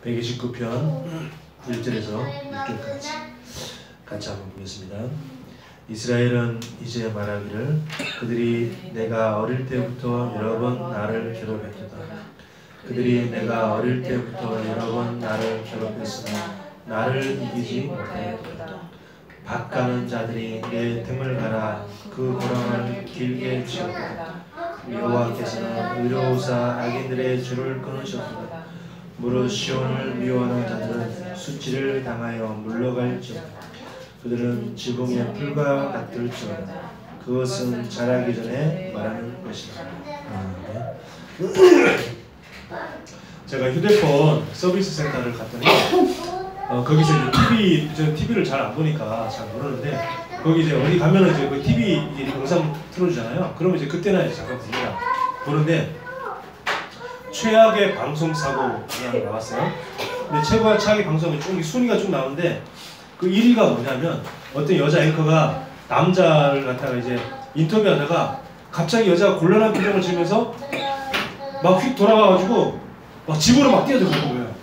129편 1절에서 6절까지 같이 한번 보겠습니다. 이스라엘은 이제 말하기를 그들이 내가 어릴 때부터 여러 번 나를 괴롭혔도다. 그들이 내가 어릴 때부터 여러 번 나를 괴롭혔으나 나를 이기지 못하였도다. 밭 가는 자들이 내 등을 갈아 그 고랑을 길게 치었도다. 여호와께서는 의로우사 악인들의 줄을 끊으셨도다. 무릇 시온을 미워하는 자들은 수치를 당하여 물러갈지어다. 그들은 지붕의 풀과 같을지어다. 그것은 자라기 전에 말하는 것이다. 제가 휴대폰 서비스 센터를 갔더니 거기서 이제 TV를 잘 안 보니까 잘 모르는데 거기 이제 어디 가면은 이제 그 TV 이게 영상 틀어주잖아요. 그러면 이제 그때나 이제 잠깐 봅니다. 보는데 최악의 방송 사고 그냥 나왔어요. 근데 최악의 방송은 쭉 순위가 쭉 나오는데 그 1위가 뭐냐면 어떤 여자 앵커가 남자를 갖다가 이제 인터뷰하다가 갑자기 여자가 곤란한 표정을 지으면서 막 휙 돌아가가지고 막 집으로 막 뛰어들어간 거예요.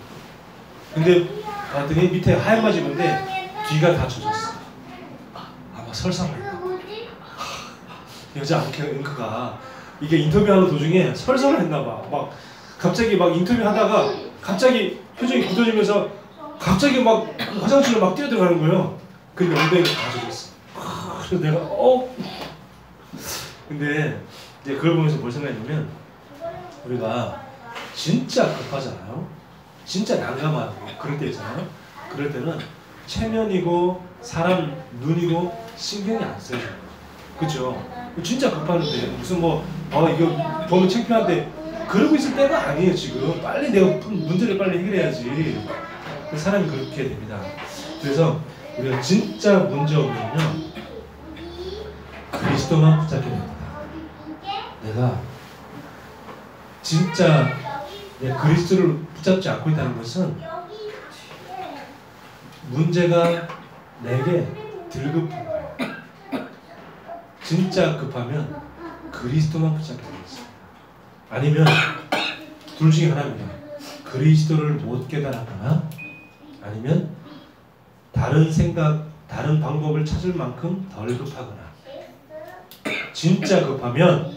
근데 봤더니 밑에 하얀 바지 입은데 뒤가 다 젖었어. 아마 설사했나. 여자 앵커가 이게 인터뷰하는 도중에 설사를 했나봐. 막 갑자기 막 인터뷰하다가 갑자기 표정이 굳어지면서 갑자기 막 화장실로 막 뛰어들어가는 거예요. 근데 엉덩이가 다 젖었어. 그래서 내가 근데 이제 그걸 보면서 뭘 생각했냐면 우리가 진짜 급하잖아요. 진짜 난감하고 그럴 때 있잖아요. 그럴 때는 체면이고 사람 눈이고 신경이 안 써요. 그렇죠? 진짜 급한데 무슨 뭐 이거 보면 창피한데 그러고 있을 때가 아니에요. 지금 빨리 내가 문제를 빨리 해결해야지. 사람이 그렇게 됩니다. 그래서 우리가 진짜 문제 오면요 그리스도만 붙잡게 됩니다. 내가 진짜 내 그리스도를 붙잡지 않고 있다는 것은 문제가 내게 덜 급한 거예요. 진짜 급하면 그리스도만 붙잡게 되어 있습니다. 아니면 둘 중에 하나입니다. 그리스도를 못 깨달았거나 아니면 다른 생각, 다른 방법을 찾을 만큼 덜 급하거나. 진짜 급하면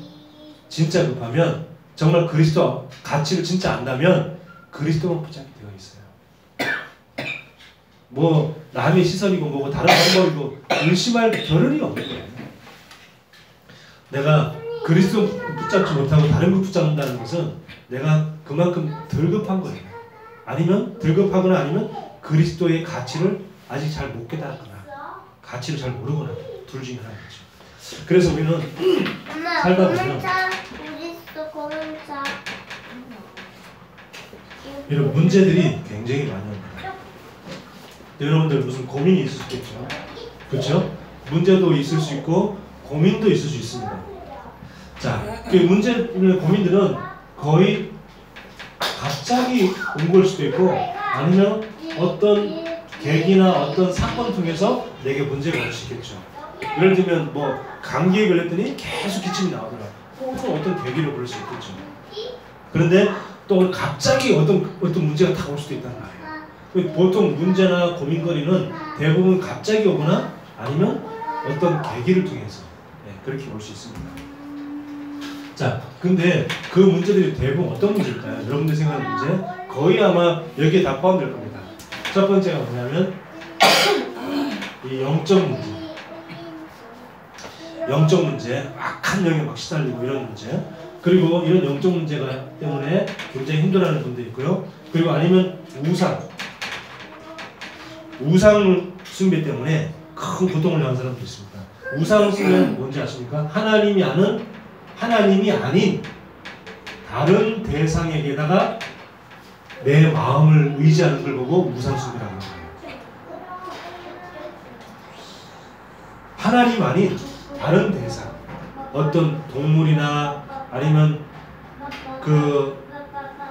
정말 그리스도 가치를 진짜 안다면 그리스도만 붙잡게 되어 있어요. 뭐 남의 시선이고 뭐고 다른 방법이고 의심할 겨를이 없는 거예요. 내가 그리스도 붙잡지 못하고 다른 걸 붙잡는다는 것은 내가 그만큼 덜 급한 거예요. 아니면 덜 급하거나 아니면 그리스도의 가치를 아직 잘 못 깨달았거나 가치를 잘 모르거나 둘 중에 하나겠죠. 그래서 우리는 살다 보면 이런 문제들이 굉장히 많이 옵니다. 여러분들 무슨 고민이 있을 수 있겠죠. 그렇죠? 문제도 있을 수 있고 고민도 있을 수 있습니다. 자, 그 문제나 고민들은 거의 갑자기 온 걸 수도 있고 아니면 어떤 계기나 어떤 사건 통해서 내게 문제가 올 수 있겠죠. 예를 들면 뭐 감기에 걸렸더니 계속 기침이 나오더라. 어떤 계기를 부를 수 있겠죠. 그런데 또 갑자기 어떤 문제가 다 올 수도 있다는 거예요. 보통 문제나 고민거리는 대부분 갑자기 오거나 아니면 어떤 계기를 통해서 그렇게 올 수 있습니다. 자, 근데 그 문제들이 대부분 어떤 문제일까요? 여러분들 생각하는 문제? 거의 아마 여기에 다 포함될 겁니다. 첫 번째가 뭐냐면 이 영적 문제. 영적 문제, 악한 영에 막 시달리고 이런 문제. 그리고 이런 영적 문제가 때문에 굉장히 힘들어하는 분도 있고요. 그리고 아니면 우상 숭배 때문에 큰 고통을 당하는 사람도 있습니다. 우상 숭배는 뭔지 아십니까? 하나님이 아닌 다른 대상에게다가 내 마음을 의지하는 걸 보고 우상 숭배라고 합니다. 하나님 아닌 다른 대상, 어떤 동물이나 아니면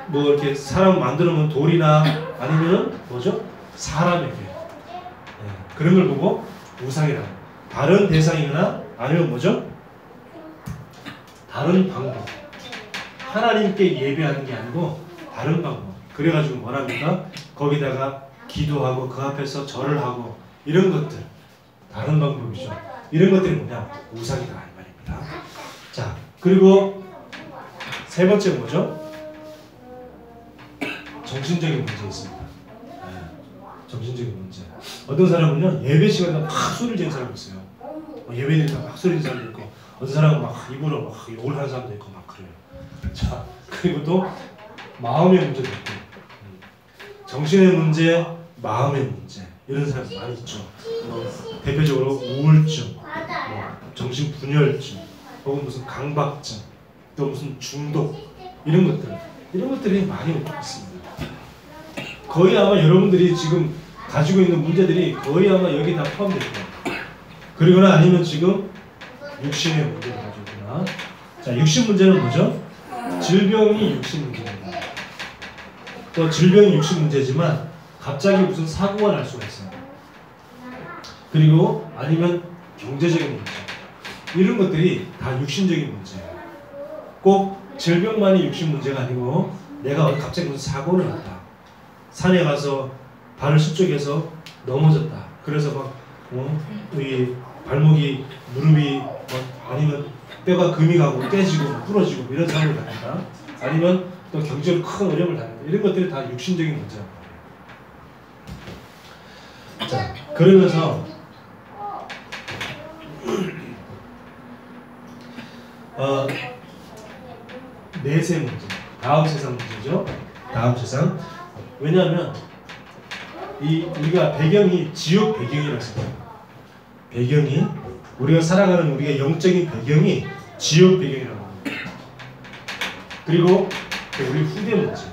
뭐 이렇게 사람 만들어 놓은 돌이나 아니면 뭐죠? 사람에게 그런 걸 보고 우상이라고. 다른 대상이거나 아니면 뭐죠? 다른 방법. 하나님께 예배하는 게 아니고 다른 방법. 그래가지고 뭐랍니까? 거기다가 기도하고 그 앞에서 절을 하고 이런 것들 다른 방법이죠. 이런 것들이 뭐냐? 우상이다 이 말입니다. 자, 그리고 세 번째 뭐죠? 정신적인 문제 있습니다. 정신적인 문제. 어떤 사람은요 예배 시간에 막 소리를 지르는 사람이 있어요. 예배니까 막 소리 지르는 사람도 있고, 어떤 사람은 막 입으로 막 욕을 하는 사람도 있고 막 그래요. 자, 그리고 또 마음의 문제도 있고, 정신의 문제, 마음의 문제 이런 사람이 많이 있죠. 대표적으로 우울증, 정신분열증, 혹은 무슨 강박증, 또 무슨 중독 이런 것들이 많이 있습니다. 거의 아마 여러분들이 지금 가지고 있는 문제들이 거의 아마 여기 다 포함되어 있고, 그리거나 아니면 지금 육신의 문제를 가지고 있거나. 자, 육신 문제는 뭐죠? 질병이 육신 문제입니다. 또 질병이 육신 문제지만 갑자기 무슨 사고가 날 수가 있어요. 그리고 아니면 경제적인 문제, 이런 것들이 다 육신적인 문제예요. 꼭 질병만이 육신 문제가 아니고, 내가 갑자기 무슨 사고를 났다, 산에 가서 발을 수쪽에서 넘어졌다, 그래서 막 이 발목이, 무릎이 아니면 뼈가 금이 가고 깨지고 부러지고 이런 상황을 당한다, 아니면 또 경제적으로 큰 어려움을 당한다, 이런 것들이 다 육신적인 문제란 말이에요. 자, 그러면서 내세 문제, 다음 세상 문제죠. 다음 세상. 왜냐하면 우리가 배경이 지옥 배경이라고 생각해요. 배경이, 우리가 살아가는 우리의 영적인 배경이 지옥 배경이라고 합니다. 그리고 우리 후대 문제.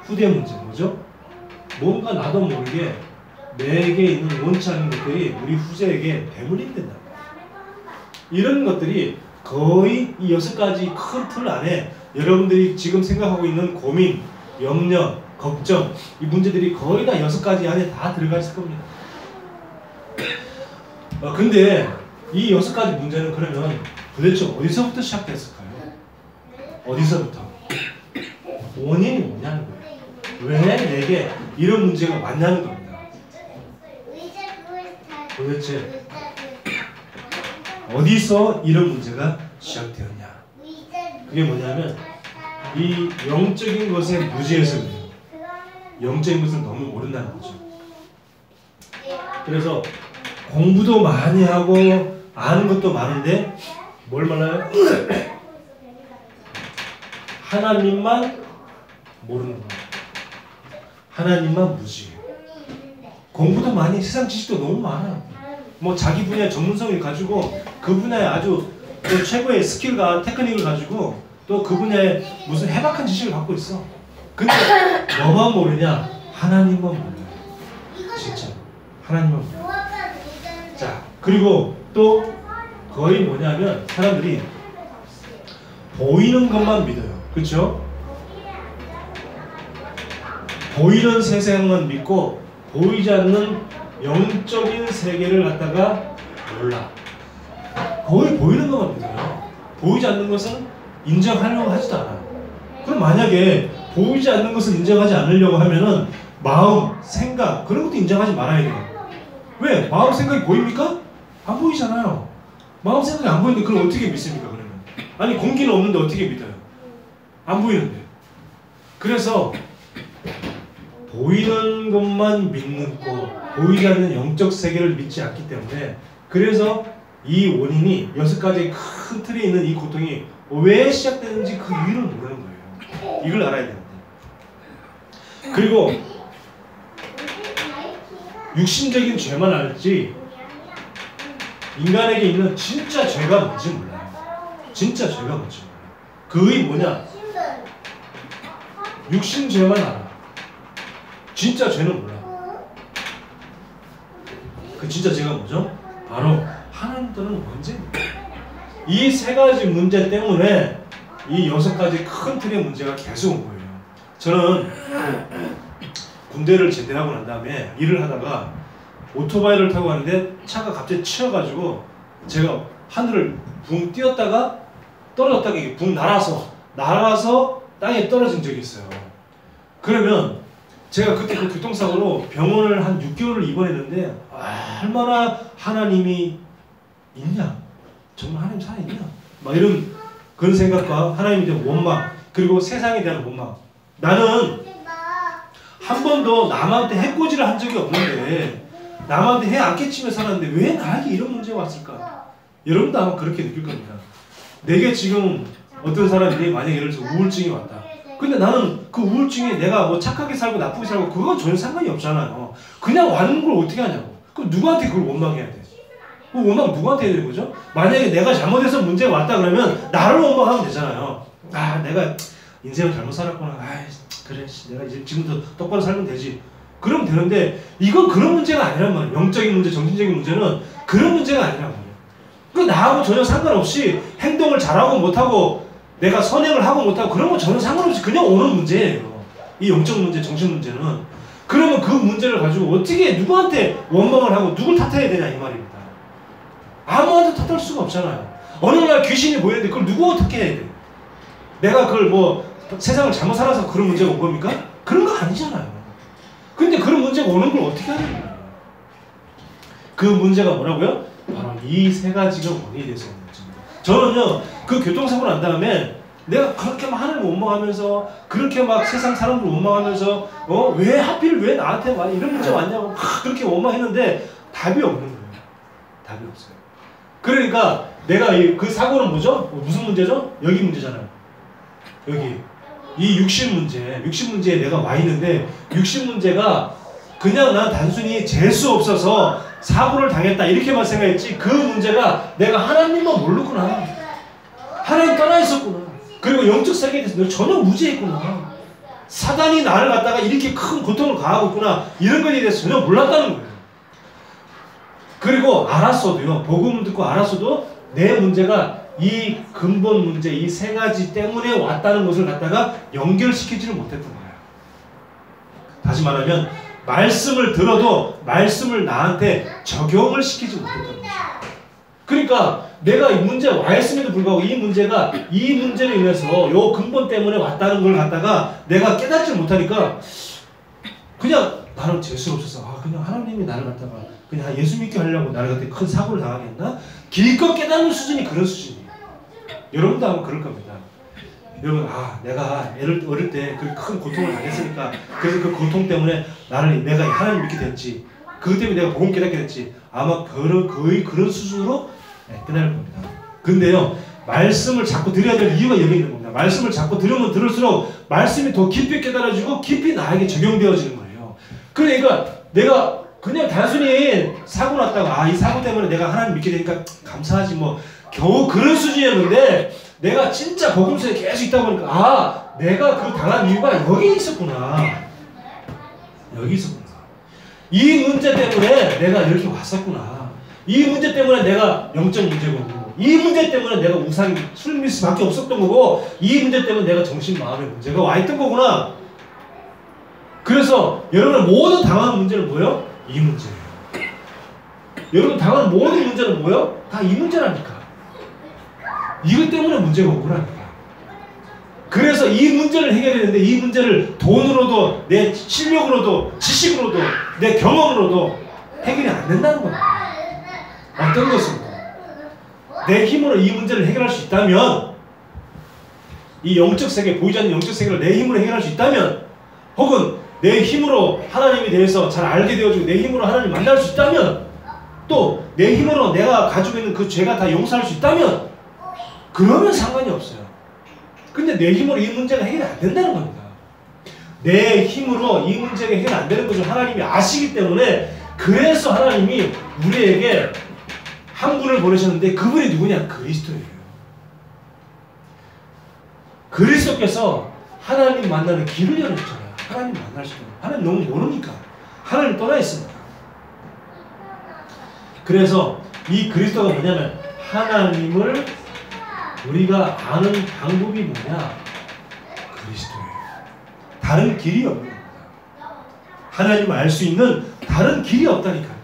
후대 문제 뭐죠? 뭔가 나도 모르게 내게 있는 원치 않는 것들이 우리 후세에게 배물림이 된다. 이런 것들이 거의 이 6가지 큰 틀 안에 여러분들이 지금 생각하고 있는 고민, 염려, 걱정, 이 문제들이 거의 다 6가지 안에 다 들어가 있을 겁니다. 근데 이 6가지 문제는 그러면 도대체 어디서부터 시작됐을까요? 어디서부터? 원인이 뭐냐는 거예요. 왜 내게 이런 문제가 왔냐는 겁니다. 도대체 어디서 이런 문제가 시작되었냐? 그게 뭐냐면 이 영적인 것에 무지해서 그래요. 영적인 것을 너무 모른다는 거죠. 그래서 공부도 많이 하고 아는 것도 많은데 뭘 몰라요? 하나님만 모르는 거예요. 하나님만 무지해요. 공부도 많이, 세상 지식도 너무 많아요. 뭐 자기 분야 전문성을 가지고 그 분야에 아주 또 최고의 스킬과 테크닉을 가지고 또 그 분야에 무슨 해박한 지식을 갖고 있어. 근데 뭐만 모르냐? 하나님만 몰라요. 진짜 하나님만 몰라요. 자, 그리고 또 거의 뭐냐면 사람들이 보이는 것만 믿어요. 그렇죠? 보이는 세상만 믿고 보이지 않는 영적인 세계를 갖다가 몰라. 거의 보이는 것만 믿어요. 보이지 않는 것은 인정하려고 하지도 않아요. 그럼 만약에 보이지 않는 것을 인정하지 않으려고 하면은 마음, 생각 그런 것도 인정하지 말아야 돼요. 왜? 마음, 생각이 보입니까? 안 보이잖아요. 마음, 생각이 안 보이는데 그걸 어떻게 믿습니까? 그러면 아니 공기는 없는데 어떻게 믿어요? 안 보이는데. 그래서 보이는 것만 믿는 거, 보이지 않는 영적 세계를 믿지 않기 때문에, 그래서 이 원인이 6가지 큰 틀에 있는 이 고통이 왜 시작되는지 그 이유를 모르는 거예요. 이걸 알아야 되는데. 그리고 육신적인 죄만 알지 인간에게 있는 진짜 죄가 뭔지 몰라요. 진짜 죄가 뭔지 몰라요. 그게 뭐냐? 육신 죄만 알아. 진짜 죄는 몰라. 그 진짜 죄가 뭐죠? 바로 하나님 또는 언제입니까? 이 3가지 문제 때문에 이 6가지 큰 틀의 문제가 계속 온 거예요. 저는 군대를 제대하고 난 다음에 일을 하다가 오토바이를 타고 가는데 차가 갑자기 치여가지고 제가 하늘을 붕 뛰었다가 떨어졌다가 이게 붕 날아서 땅에 떨어진 적이 있어요. 그러면 제가 그때 그 교통사고로 병원을 한 6개월을 입원했는데 얼마나 하나님이 있냐, 정말 하나님 살아있냐, 막 이런 그런 생각과 하나님에 대한 원망, 그리고 세상에 대한 원망. 나는 한 번도 남한테 해코지를 한 적이 없는데, 남한테 해 안 끼치며 살았는데 왜 나에게 이런 문제가 왔을까? 여러분도 아마 그렇게 느낄 겁니다. 내게 지금 어떤 사람이 만약에 예를 들어서 우울증이 왔다. 근데 나는 그 우울증에 내가 뭐 착하게 살고 나쁘게 살고 그건 전혀 상관이 없잖아요. 그냥 왔는 걸 어떻게 하냐고. 그럼 누구한테 그걸 원망해야 돼? 그 원망 누구한테 해야 되는 거죠? 만약에 내가 잘못해서 문제가 왔다 그러면 나를 원망하면 되잖아요. 아, 내가 인생을 잘못 살았구나. 아이, 그래, 내가 이제 지금부터 똑바로 살면 되지. 그러면 되는데 이건 그런 문제가 아니란 말이에요. 영적인 문제, 정신적인 문제는 그런 문제가 아니란 말이에요. 그 나하고 전혀 상관없이 행동을 잘하고 못하고 내가 선행을 하고 못하고 그런 거 전혀 상관없이 그냥 오는 문제예요. 이 영적 문제, 정신 문제는. 그러면 그 문제를 가지고 어떻게 누구한테 원망을 하고 누굴 탓해야 되냐 이 말입니다. 아무한테 탓할 수가 없잖아요. 어느 날 귀신이 보이는데 그걸 누구 탓해야 돼? 내가 그걸 뭐 세상을 잘못 살아서 그런 문제가 온 겁니까? 그런 거 아니잖아요. 근데 그런 문제가 오는 걸 어떻게 하는 거예요? 그 문제가 뭐라고요? 바로 이 세 가지가 원인이 돼서 오는 문제입니다. 저는요, 그 교통사고 난 다음에 내가 그렇게 막 하나님 원망하면서 그렇게 막 세상 사람들 원망하면서 왜 하필 왜 나한테 와 이런 문제가 왔냐고 막 그렇게 원망했는데 답이 없는 거예요. 답이 없어요. 그러니까 내가 그 사고는 뭐죠? 무슨 문제죠? 여기 문제잖아요. 여기 이 육신 문제에 내가 와 있는데 육신 문제가 그냥 난 단순히 재수 없어서 사고를 당했다 이렇게만 생각했지 그 문제가 내가 하나님만 모르구나. 하나님 떠나 있었구나. 그리고 영적 세계에 대해서 전혀 무지했구나. 사단이 나를 갖다가 이렇게 큰 고통을 가하고 있구나. 이런 것에 대해서 전혀 몰랐다는 거예요. 그리고 알았어도요. 복음을 듣고 알았어도 내 문제가 이 근본 문제, 이 세 가지 때문에 왔다는 것을 갖다가 연결시키지를 못했던 거예요. 다시 말하면 말씀을 들어도 말씀을 나한테 적용을 시키지 못했던 거죠. 그러니까 내가 이 문제가 와 있음에도 불구하고 이 문제가 이 문제로 인해서 요 근본 때문에 왔다는 걸 갖다가 내가 깨닫지 못하니까 그냥 나는 재수 없어서 그냥 하나님이 나를 갖다가 그냥 예수 믿게 하려고 나를 갖다가 큰 사고를 당하게 했나? 기껏 깨닫는 수준이 그런 수준이에요. 여러분도 아마 그럴 겁니다. 여러분, 내가 어릴 때 그 큰 고통을 당했으니까 그래서 그 고통 때문에 내가 하나님 믿게 됐지. 그것 때문에 내가 복음 깨닫게 됐지. 아마 거의 그런 수준으로 끝날 겁니다. 근데요, 말씀을 자꾸 드려야 될 이유가 여기 있는 겁니다. 말씀을 자꾸 들으면 들을수록 말씀이 더 깊이 깨달아지고 깊이 나에게 적용되어지는 거예요. 그러니까 내가 그냥 단순히 사고 났다가 이 사고 때문에 내가 하나님 믿게 되니까 감사하지 뭐 겨우 그런 수준이었는데 내가 진짜 복음 속에 계속 있다 보니까 내가 그 당한 이유가 여기 있었구나. 여기 있었구나. 이 문제 때문에 내가 이렇게 왔었구나. 이 문제 때문에 내가 영적 문제가 온 거고 이 문제 때문에 내가 우상이 술 믿을 수밖에 없었던 거고 이 문제 때문에 내가 정신 마음의 문제가 와 있던 거구나. 그래서 여러분 모든 당하는 문제는 뭐예요? 이 문제예요. 여러분 당하는 모든 문제는 뭐예요? 다 이 문제라니까. 이것 때문에 문제가 온 거라니까. 그래서 이 문제를 해결했는데 이 문제를 돈으로도 내 실력으로도 지식으로도 내 경험으로도 해결이 안 된다는 겁니다. 어떤 것은 내 힘으로 이 문제를 해결할 수 있다면 이 영적 세계, 보이지 않는 영적 세계를 내 힘으로 해결할 수 있다면 혹은 내 힘으로 하나님에 대해서 잘 알게 되어지고 내 힘으로 하나님 만날 수 있다면 또 내 힘으로 내가 가지고 있는 그 죄가 다 용서할 수 있다면 그러면 상관이 없어요. 근데 내 힘으로 이 문제가 해결이 안 된다는 겁니다. 내 힘으로 이 문제가 해결이 안 되는 것을 하나님이 아시기 때문에 그래서 하나님이 우리에게 한 분을 보내셨는데 그분이 누구냐? 그리스도예요. 그리스도께서 하나님 만나는 길을 열어줬잖아요. 하나님 만날 수 있는. 하나님 너무 모르니까. 하나님 떠나 있으니까. 그래서 이 그리스도가 뭐냐면 하나님을 우리가 아는 방법이 뭐냐? 그리스도예요. 다른 길이 없는 겁니다. 하나님을 알 수 있는 다른 길이 없다니까요.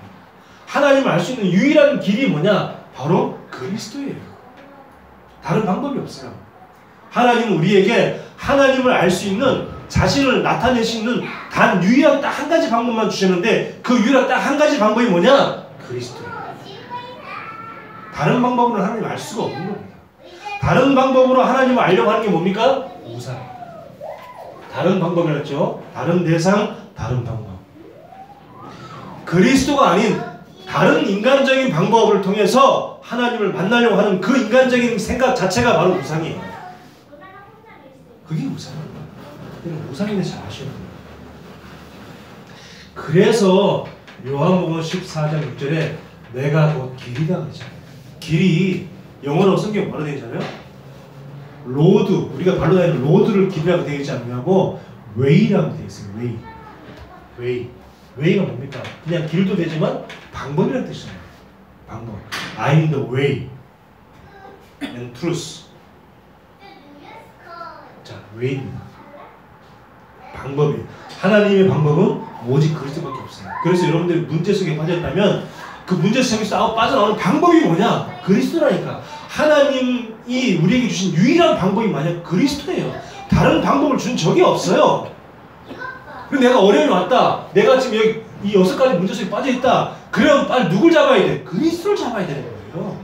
하나님을 알 수 있는 유일한 길이 뭐냐? 바로 그리스도예요. 다른 방법이 없어요. 하나님은 우리에게 하나님을 알 수 있는 자신을 나타낼 수 있는 단 유일한 딱 한 가지 방법만 주셨는데 그 유일한 딱 한 가지 방법이 뭐냐? 그리스도예요. 다른 방법으로는 하나님 알 수가 없는 겁니다. 다른 방법으로 하나님을 알려고 하는 게 뭡니까? 우상. 다른 방법이었죠. 다른 대상, 다른 방법. 그리스도가 아닌 다른 인간적인 방법을 통해서 하나님을 만나려고 하는 그 인간적인 생각 자체가 바로 우상이에요. 그게 우상이에요. 우상인데 잘 아셔야 돼요. 그래서 요한복음 14장 6절에 내가 곧 길이다 그러잖아요. 길이 영어로 성경 뭐라 되어 있잖아요? 로드, 우리가 발로 다니는 로드를 길이라고 되어 있지 않냐고 웨이라고 되어 있어요. 웨이. 웨이가 뭡니까? 그냥 길도 되지만 방법이라는 뜻이잖아요. 방법. I'm the way and truth. 자, 웨이입니다. 방법이에요. 하나님의 방법은 오직 그리스도밖에 없어요. 그래서 여러분들이 문제 속에 빠졌다면 그 문제 속에서 빠져나오는 방법이 뭐냐? 그리스도라니까. 하나님이 우리에게 주신 유일한 방법이 만약 그리스도예요. 다른 방법을 준 적이 없어요. 그리고 내가 어려움이 왔다. 내가 지금 여기 이 6가지 문제 속에 빠져있다. 그러면 빨리 누굴 잡아야 돼? 그리스도를 잡아야 되는 거예요.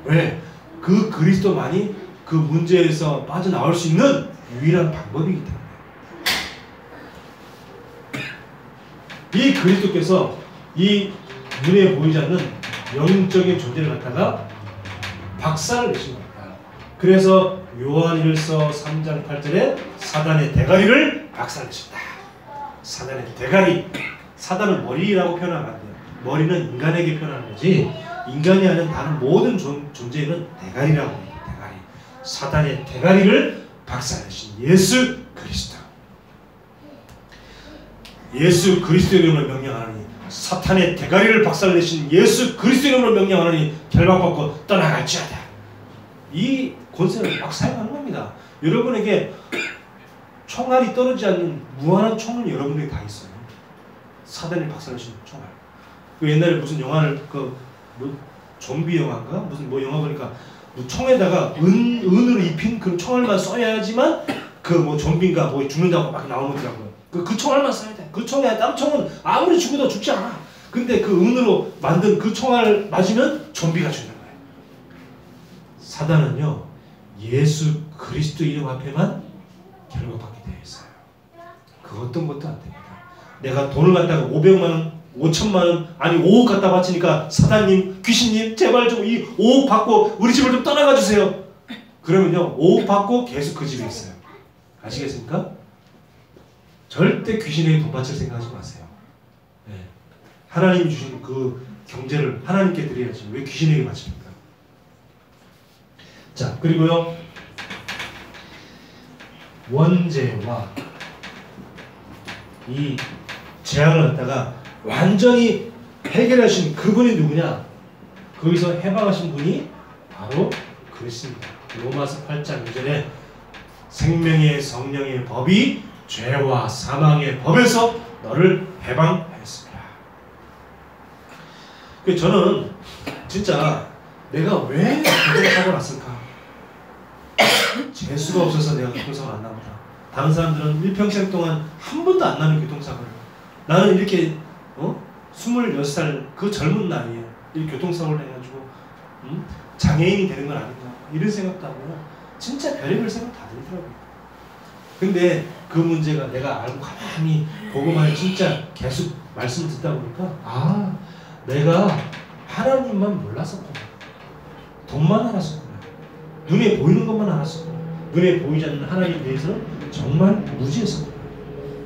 왜? 그 그리스도만이 그 문제에서 빠져나올 수 있는 유일한 방법이기 때문에. 이 그리스도께서 이 눈에 보이지 않는 영적인 존재를 갖다가 박살을 내신 겁니다. 그래서 요한일서 3장 8절에 사단의 대가리를 박살내셨다. 사단의 대가리. 사단은 머리라고 표현하면 안 돼요. 머리는 인간에게 표현하는 거지 인간이 하는 다른 모든 존재는 대가리라고 해요. 대가리. 사단의 대가리를 박살내신 예수 그리스도. 예수 그리스도의 이름으로 명령하노니 사탄의 대가리를 박살내신 예수 그리스도의 이름으로 명령하노니 결박받고 떠나갈지어다. 이 권세를 막 사용하는 겁니다. 여러분에게 총알이 떨어지지 않는 무한한 총은 여러분에게 다 있어요. 사단이 박살내신 총알. 그 옛날에 무슨 영화를 뭐 좀비 영화인가 무슨 뭐 영화 보니까 뭐 총에다가 은으로 입힌 그 총알만 써야지만 그 뭐 좀비인가 뭐 죽는다고 막 나오더라고요. 그 총알만 써야 돼. 그 총에 다른 총은 아무리 죽어도 죽지 않아. 근데 그 은으로 만든 그 총알 맞으면 좀비가 죽는 거예요. 사단은요 예수 그리스도 이름 앞에만 결박받게 되어 있어요. 그 어떤 것도 안 됩니다. 내가 돈을 갖다가 500만 원, 5천만 원, 아니 5억 갖다 바치니까 사단님, 귀신님 제발 좀 이 5억 받고 우리 집을 좀 떠나가 주세요. 그러면요 5억 받고 계속 그 집에 있어요. 아시겠습니까? 절대 귀신에게 돈 바칠 생각하지 마세요. 네. 하나님이 주신 그 경제를 하나님께 드려야지 왜 귀신에게 바칩니까? 자 그리고요 원죄와 이 재앙을 갖다가 완전히 해결하신 그분이 누구냐? 거기서 해방하신 분이 바로 그리스도입니다. 로마서 8장 2절에 생명의 성령의 법이 죄와 사망의 법에서 너를 해방하였습니다. 저는 진짜 내가 왜 교통사고를 났을까? 재수가 없어서 내가 교통사고를 안 나보다. 다른 사람들은 일평생 동안 한 번도 안 나는 교통사고를. 나는 이렇게 26살 그 젊은 나이에 이 교통사고를 해가지고 장애인이 되는 건 아닌가 이런 생각도 하고 진짜 별의별 생각 다 들더라고요. 근데 그 문제가 내가 알고 가만히 보고만 진짜 계속 말씀 듣다 보니까 아 내가 하나님만 몰랐었구나. 돈만 알았었구나. 눈에 보이는 것만 알았었구나. 눈에 보이지 않는 하나님에 대해서는 정말 무지했었구나.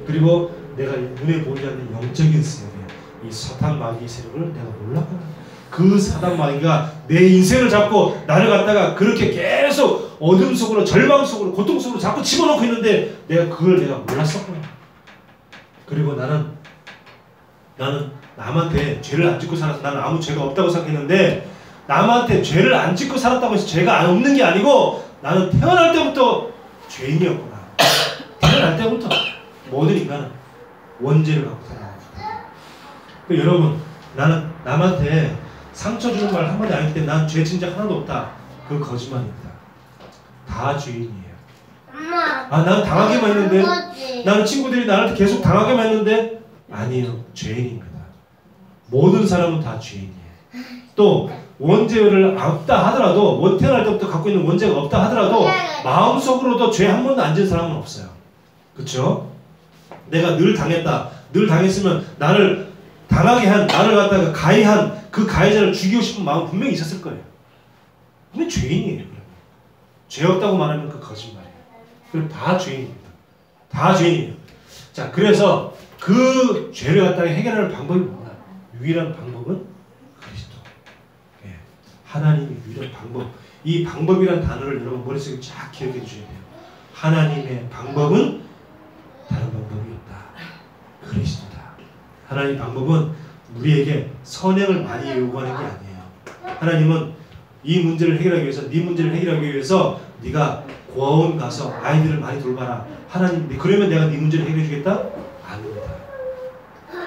그리고 내가 눈에 보이지 않는 영적인 세계, 이 사탄 마귀의 세력을 내가 몰랐구나. 그 사탄 마귀가 내 인생을 잡고 나를 갖다가 그렇게 계속 어둠 속으로 절망 속으로 고통 속으로 자꾸 집어넣고 있는데 그걸 내가 몰랐었구나. 그리고 나는 남한테 죄를 안 짓고 살아서 나는 아무 죄가 없다고 생각했는데 남한테 죄를 안 짓고 살았다고 해서 죄가 없는 게 아니고 나는 태어날 때부터 죄인이었구나. 태어날 때부터 모든 인간은 원죄를 갖고 살아갑니다. 여러분 나는 남한테 상처 주는 말 한마디 안 했기 때문에 난 죄 진작 하나도 없다. 그 거짓말입니다. 다 죄인이에요. 아, 나는 당하게만 했는데, 나는 친구들이 나한테 계속 당하게만 했는데, 아니에요. 죄인입니다. 모든 사람은 다 죄인이에요. 또 원죄를 없다 하더라도, 태어날 때부터 갖고 있는 원죄가 없다 하더라도 마음속으로도 죄 한 번도 안 지은 사람은 없어요. 그렇죠? 내가 늘 당했다, 늘 당했으면 나를 당하게 한, 나를 갖다가 가해한 그 가해자를 죽이고 싶은 마음은 분명히 있었을 거예요. 근데 죄인이에요. 죄 없다고 말하면 그 거짓말이에요. 그럼 다 죄인입니다. 다 죄인이에요. 자, 그래서 그 죄를 갖다가 해결하는 방법이 뭐냐? 유일한 방법은 그리스도. 예. 하나님의 유일한 방법. 이 방법이란 단어를 여러분 머릿속에 쫙 기억해 주셔야 돼요. 하나님의 방법은 다른 방법이 없다. 그리스도다. 하나님의 방법은 우리에게 선행을 많이 요구하는 게 아니에요. 하나님은 이 문제를 해결하기 위해서, 네 문제를 해결하기 위해서 네가 고아원 가서 아이들을 많이 돌봐라. 하나님, 그러면 내가 네 문제를 해결해 주겠다? 아닙니다.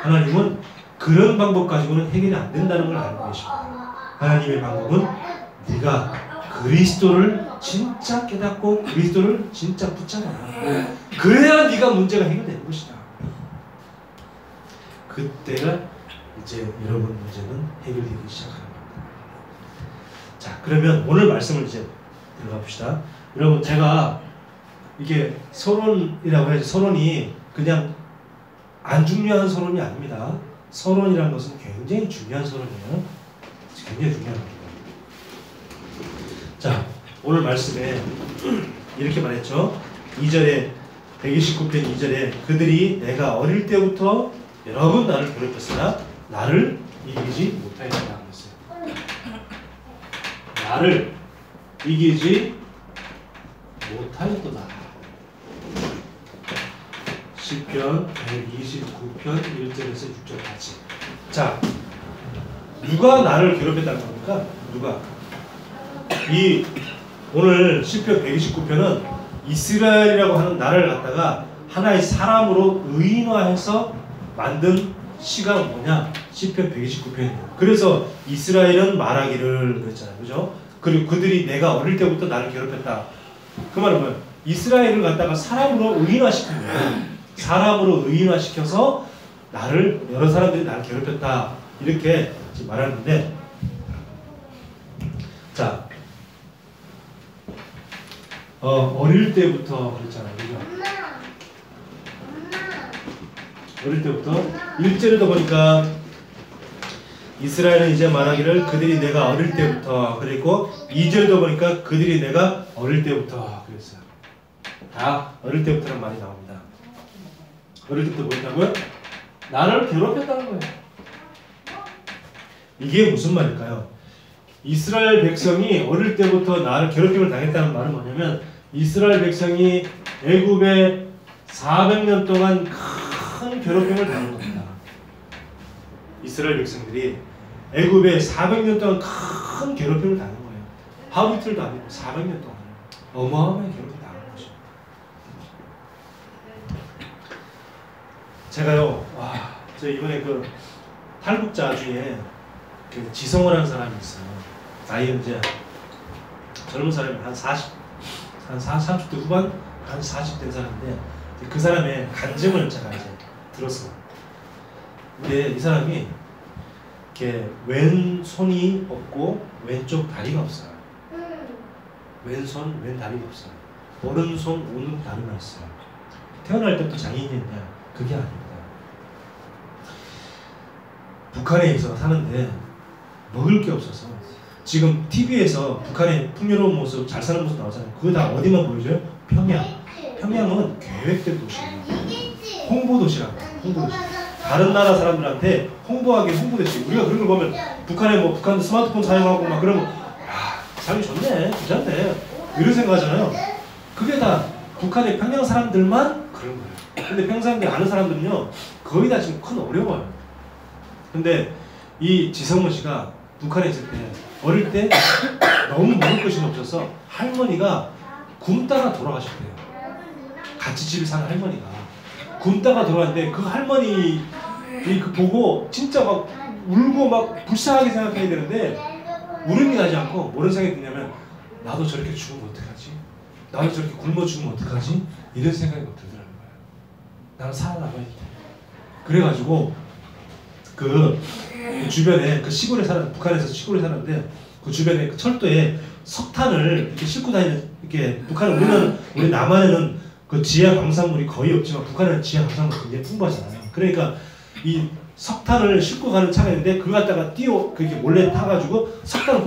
하나님은 그런 방법 가지고는 해결이 안 된다는 걸 알고 계십니다. 하나님의 방법은 네가 그리스도를 진짜 깨닫고 그리스도를 진짜 붙잡아라. 그래야 네가 문제가 해결되는 것이다. 그때가 이제 여러분 문제는 해결되기 시작하는 겁니다. 자, 그러면 오늘 말씀을 이제 들어가 봅시다. 여러분, 제가 이게 서론이라고 해야지, 서론이 그냥 안 중요한 서론이 아닙니다. 서론이라는 것은 굉장히 중요한 서론이에요. 굉장히 중요한 겁니다. 자, 오늘 말씀에 이렇게 말했죠. 2절에 129편 2절에 그들이 내가 어릴 때부터 여러 번 나를 괴롭혔으나 나를 이기지 못하였다 그랬어요. 나를 이기지 못하였도다. 시편 129편 1절에서 6절까지. 자, 누가 나를 괴롭혔다는 겁니까? 누가? 이 오늘 시편 129편은 이스라엘이라고 하는 나라를 갖다가 하나의 사람으로 의인화해서 만든 시가 뭐냐? 시편 129편이에요. 그래서 이스라엘은 말하기를 그랬잖아요. 그죠? 그리고 그들이 내가 어릴 때부터 나를 괴롭혔다. 그 말은 뭐예요? 이스라엘을 갖다가 사람으로 의인화시킨 거예요. 사람으로 의인화시켜서 나를, 여러 사람들이 나를 괴롭혔다. 이렇게 지금 말하는데, 자, 어릴 때부터 그랬잖아요. 그죠? 어릴 때부터 1절에도 보니까 이스라엘은 이제 말하기를 그들이 내가 어릴 때부터, 그리고 2절에도 보니까 그들이 내가 어릴 때부터 그랬어요. 다 어릴 때부터라는 말이 나옵니다. 어릴 때부터 뭐 했다고요? 나를 괴롭혔다는 거예요. 이게 무슨 말일까요? 이스라엘 백성이 어릴 때부터 나를 괴롭힘을 당했다는 말은 뭐냐면, 이스라엘 백성이 애굽에 400년 동안 큰 괴롭힘을 당한 겁니다. 이스라엘 백성들이 애굽에 400년 동안 큰 괴롭힘을 당한 거예요. 하루 이틀도 아니고 400년 동안 어마어마한 괴롭힘을 당한 거죠. 제가요, 저 이번에 그 탈북자 중에 그 지성호라는 사람이 있어요. 나이는 이제 젊은 사람이 한 30대 후반, 한 40대 된 사람인데, 그 사람의 간증을 제가 이제 들었어요. 근데 이 사람이 이렇게 왼손이 없고 왼쪽 다리가 없어요. 왼손, 왼다리가 없어요. 오른손, 오른다리만 있어요. 태어날 때부터 장애인인데 그게 아닙니다. 북한에 있어 사는데 먹을 게 없어서, 지금 TV에서 북한의 풍요로운 모습, 잘 사는 모습 나오잖아요. 그거 다 어디만 보여줘요? 평양. 평양은 계획된 도시예요. 홍보 도시라고. 홍보 도시. 다른 나라 사람들한테 홍보하기 홍보됐지. 우리가 그런 걸 보면 북한에 뭐 북한도 스마트폰 사용하고 막 그러면 사람이 좋네, 부자인데 이런 생각하잖아요. 그게 다 북한의 평양 사람들만 그런 거예요. 근데 평양 사람들 아는 사람들은요 거의 다 지금 큰 어려워요. 근데 이 지성모 씨가 북한에 있을 때, 어릴 때 너무 먹을 것이 없어서 할머니가 굶다가 돌아가셨대요. 같이 집에 사는 할머니가 굶다가 돌아갔는데, 그 할머니 그 보고 진짜 막 울고 막 불쌍하게 생각해야 되는데 울음이 나지 않고 뭐런 생각이 드냐면, 나도 저렇게 죽으면 어떡하지? 나도 저렇게 굶어 죽으면 어떡하지? 이런 생각이 막 들더라는 거예요. 나는 살아남아야 돼. 그래가지고 그 주변에 그 시골에 사는 북한에서 시골에 사는데 그 주변에 그 철도에 석탄을 이렇게 싣고 다니는 이렇게 북한은 우리 남한에는 그 지하 광산물이 거의 없지만 북한은 지하 광산물이 굉장히 풍부하잖아요. 그러니까 이 석탄을 싣고 가는 차가 있는데 그걸 갖다가 그렇게 몰래 타가지고 석탄을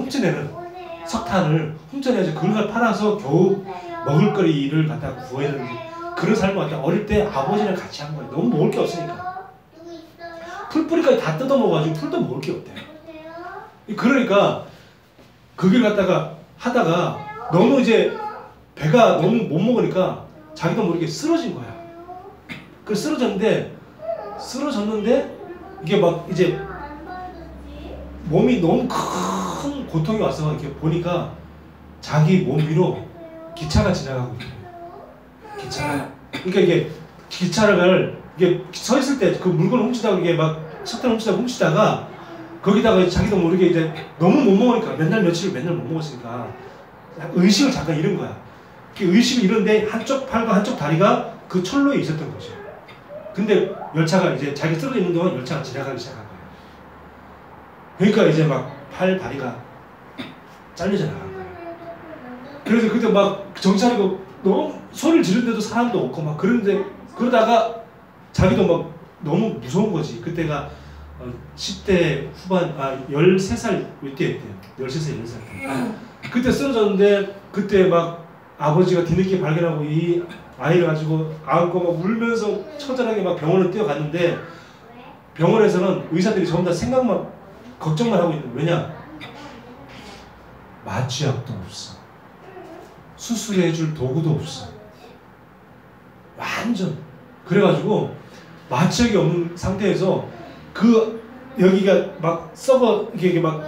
훔쳐내서 그걸 팔아서 겨우 먹을거리를 갖다가 구해내는 그런 삶을 갖다가 어릴 때 아버지랑 같이 한 거예요. 너무 먹을 게 없으니까. 풀뿌리까지 다 뜯어먹어가지고 풀도 먹을 게 없대요. 그러니까 그걸 갖다가 하다가 너무 이제 배가 너무 못 먹으니까 자기도 모르게 쓰러진 거야. 그 쓰러졌는데 이게 막 이제 몸이 너무 큰 고통이 와서 이렇게 보니까 자기 몸 위로 기차가 지나가고 있어요. 기차가. 그러니까 이게 기차를 이게 서 있을 때 그 물건을 훔치다가 이게 막 석탄을 훔치다가 거기다가 자기도 모르게 이제 너무 못 먹으니까 맨날 못 먹었으니까 의식을 잠깐 잃은 거야. 그 의식을 잃은데 한쪽 팔과 한쪽 다리가 그 철로에 있었던 거죠. 근데 열차가 이제 자기 쓰러져 있는 동안 열차가 지나가기 시작한 거예요. 그러니까 이제 막 팔 다리가 잘려져 나간 거예요. 그래서 그때 막 정신 차리고 너무 소리를 지르는데도 사람도 없고 막 그런데 그러다가 자기도 막 너무 무서운 거지. 그때가 10대 후반, 13살 이때였대요. 13살, 14살. 그때 쓰러졌는데 그때 막 아버지가 뒤늦게 발견하고 이 아이를 가지고 안고 막 울면서 처절하게 막 병원을 뛰어갔는데 병원에서는 의사들이 전부 다 걱정만 하고 있는. 왜냐? 마취약도 없어. 수술해줄 도구도 없어. 완전. 그래가지고 마취약이 없는 상태에서 여기가 막 이게 막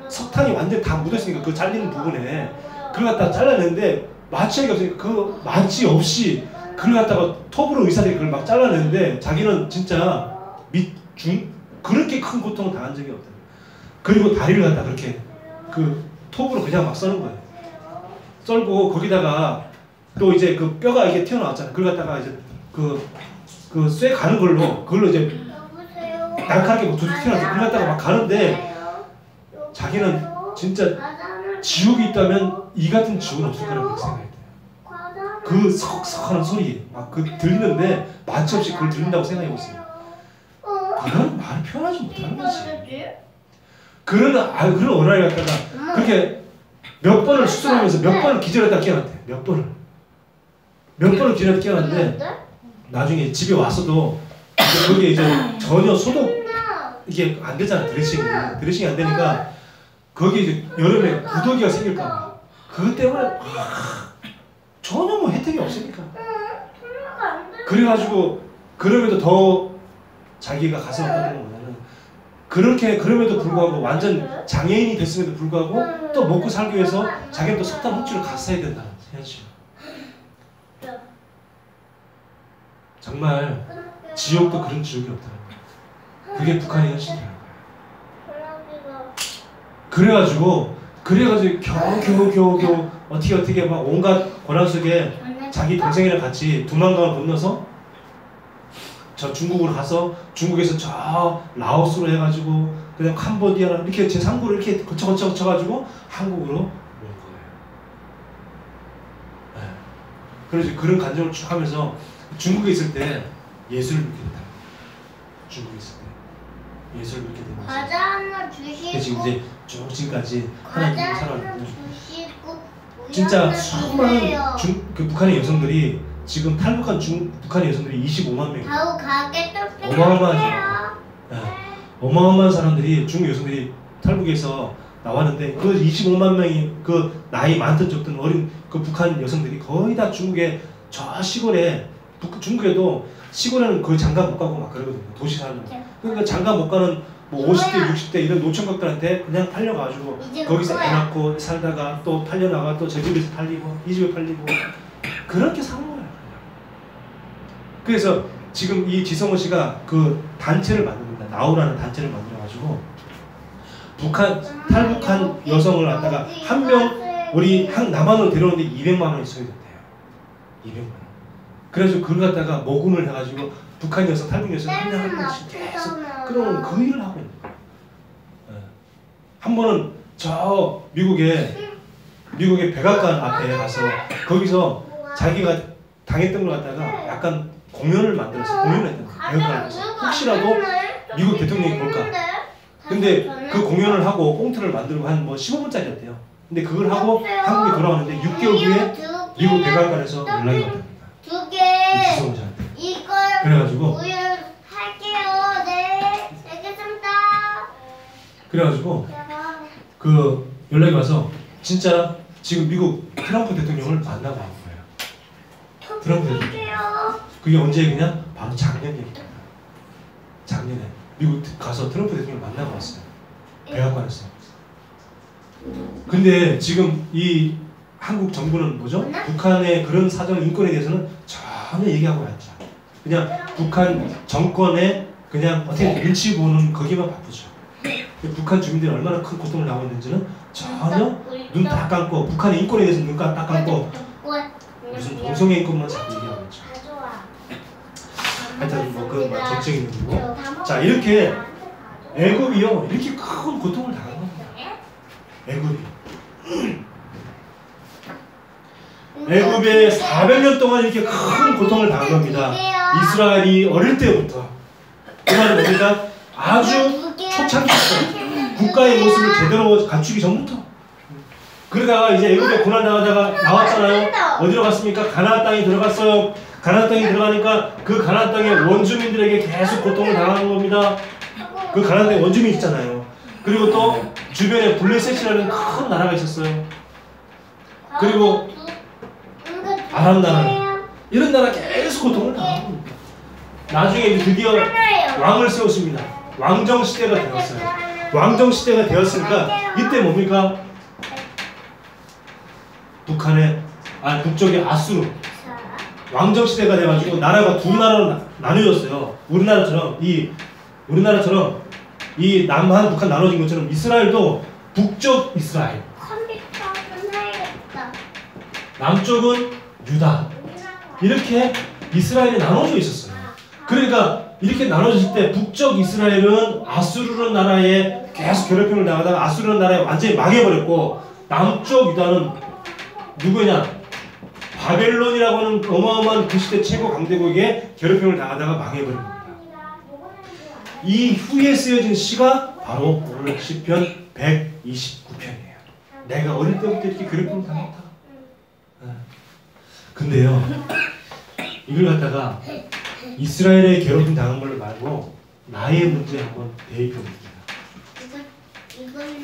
석탄이 완전 다 묻어있으니까 그 잘리는 부분에 그걸 갖다가 잘라내는데 마취약이 없으니까 그 마취 없이 그걸 갖다가 톱으로 의사들이 그걸 막 잘라내는데 자기는 진짜 그렇게 큰 고통을 당한 적이 없다. 그리고 다리를 갖다 그렇게 그 톱으로 그냥 막 써는 거예요. 썰고 거기다가 또 이제 그 뼈가 이게 튀어나왔잖아요. 그걸 갖다가 이제 쇠 가는 그걸로 이제 날카롭게 두둑 튀어나와서 그걸 갖다가 막 가는데 자기는 진짜 지옥이 있다면 이 같은 지옥은 없을 거라고 생각했대요. 그 석석하는 소리 막 들리는데 마취 없이 그걸 들린다고 생각해보세요. 그런 말을 표현하지 못하는 거지. 그런 어린아이 갖다가 그렇게 몇 번을 수술하면서 몇 번을 기절했다 깨어났대. 몇 번을 기절했다 깨어났는데 나중에 집에 왔어도 거기에 이제 전혀 소독 이게 안 되잖아. 드레싱이 안 되니까 거기에 이제 여름에 구더기가 생길까. 그것 때문에 전혀 뭐 혜택이 없으니까. 그래가지고 그럼에도 더 자기가 가슴 아팠던 건 뭐냐면 그럼에도 불구하고 완전 장애인이 됐음에도 불구하고 또 먹고 살기 위해서 자기는 또 석탄 훔치러 갔어야 된다는 현실. 정말 지옥도 그런 지옥이 없다는 거예요. 그게 북한의 현실이라는 거예요. 그래가지고 겨우 어떻게 막 온갖 고난 속에 자기 동생이랑 같이 두만강을 건너서 저 중국으로 가서 중국에서 저 라오스로 해가지고 그냥 캄보디아나 이렇게 제3국을 이렇게 거쳐가지고 한국으로 온 거예요. 네. 그래서 그런 간증을 쭉 하면서 중국에 있을 때 예수를 믿게 된다. 중국에 있을 때 예수를 믿게 되면서 과자 하나 주시고 지금 이제 쭉 지금까지 과자 하나님 하나 살아왔는데 주시고 진짜 수많은 그 북한의 여성들이 지금 탈북한 북한의 여성들이 25만 명. 다우 가게 또 어마어마하죠. 네. 어마어마한 사람들이 중국 여성들이 탈북해서 나왔는데 그 25만 명이 그 나이 많든 적든 어린 그 북한 여성들이 거의 다 중국의 저 시골에 중국에도 시골에는 거의 장가 못 가고 막 그러거든요. 도시 사는. 그러니까 장가 못 가는 뭐 50대, 60대 이런 노총각들한테 그냥 팔려가지고 거기서 애 낳고 살다가 또 팔려나가 또 저 집에서 팔리고 이 집에 팔리고 그렇게 사는 거예요. 그래서 지금 이 지성호 씨가 그 단체를 만듭니다. 나우라는 단체를 만들어가지고 북한 탈북한 여성을 갖다가 한 명 우리 남한으로 데려오는데 200만 원이 소요됐대요. 200만 원. 그래서 그걸 갖다가 모금을 해가지고 북한 여성, 탈북 여성 한양을 계속 그런 그 일을 하고 있는 거예요. 한 번은 저 미국의 백악관 앞에 가서 거기서 자기가 당했던 걸 갖다가 약간 공연을 만들었어요. 공연을 했던 거예요. 백악관 앞에서. 혹시라도 미국 대통령이 볼까. 근데 그 공연을 하고 꽁트를 만들고 한 뭐 15분짜리였대요. 근데 그걸 하고 한국에 돌아왔는데 6개월 후에 미국 백악관에서 연락이 왔답니다. 이 주성자한테. 그래가지고 할게요. 네, 알겠습니다. 그래가지고 그 연락이 와서 진짜 지금 미국 트럼프 대통령을 만나고 온 거예요. 트럼프 대통령. 그게 언제 얘기냐? 바로 작년 얘기입니다. 작년에 미국 가서 트럼프 대통령 만나고 왔어요. 백악관에서. 근데 지금 이 한국 정부는 뭐죠? 북한의 그런 사정 인권에 대해서는 전혀 얘기하고 있지 않아요. 그냥 북한 정권에 그냥 어떻게 눈치 보는 거기만 바쁘죠. 북한 주민들이 얼마나 큰 고통을 당하고 있는지는 전혀 눈 다 감고 북한의 인권에 대해서 눈 딱 감고 무슨 동성애 인권만 자꾸 얘기하고 있죠. 하여튼 뭐 그건 정책인 거고. 자, 이렇게 애굽이요 이렇게 큰 고통을 당한 겁니다. 애굽이. 애굽에 400년 동안 이렇게 큰 고통을 당한 겁니다. 이스라엘이 어릴 때부터 그 말은 뭡니까? 아주 초창기부터 국가의 모습을 제대로 갖추기 전부터. 그러다가 이제 애굽에 고난 당하다가 나왔잖아요. 어디로 갔습니까? 가나안 땅에 들어갔어요. 가나안 땅에 들어가니까 그 가나안 땅의 원주민들에게 계속 고통을 당하는 겁니다. 그 가나안 땅에 원주민이 있잖아요. 그리고 또 주변에 블레셋이라는 큰 나라가 있었어요. 그리고 아람 나라, 이런 나라 계속 고통을 당하는 겁니다. 나중에 이제 드디어 왕을 세웠습니다. 왕정 시대가 되었어요. 왕정 시대가 되었으니까 이때 뭡니까? 북쪽의 아수르 왕정 시대가 돼가지고 나라가 두 나라로 나뉘어졌어요. 우리나라처럼 이 남한 북한 나눠진 것처럼 이스라엘도 북쪽 이스라엘, 남쪽은 유다, 이렇게 이스라엘이 나눠져 있었어요. 그러니까 이렇게 나눠졌을 때 북쪽 이스라엘은 아수르라는 나라에 계속 괴롭힘을 당하다가 아수르라는 나라에 완전히 망해버렸고, 남쪽 유다는 누구냐? 바벨론이라고 하는 어마어마한 그 시대 최고 강대국에 괴롭힘을 당하다가 망해버립니다. 이 후에 쓰여진 시가 바로 오늘 시편 129편이에요. 내가 어릴 때부터 이렇게 괴롭힘을 당했다. 근데요, 이걸 갖다가 이스라엘의 괴롭힘 당한 걸 말고 나의 문제 한번 대입해 볼게요.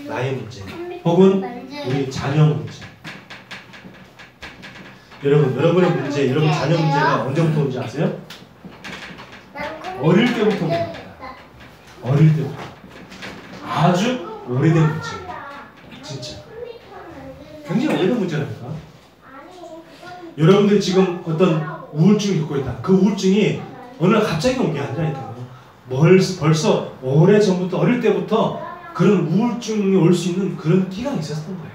나의 문제 혹은 우리 자녀 문제. 여러분의 문제, 여러분 자녀 문제가 언제부터 온지 아세요? 어릴 때부터 옵니다. 어릴 때부터. 아주 오래된 문제예요. 진짜. 굉장히 오래된 문제라니까. 여러분들이 지금 어떤 우울증을 겪고 있다. 그 우울증이 어느 날 갑자기 온 게 아니라니까요. 벌써 오래전부터, 어릴 때부터 그런 우울증이 올 수 있는 그런 끼가 있었던 거예요.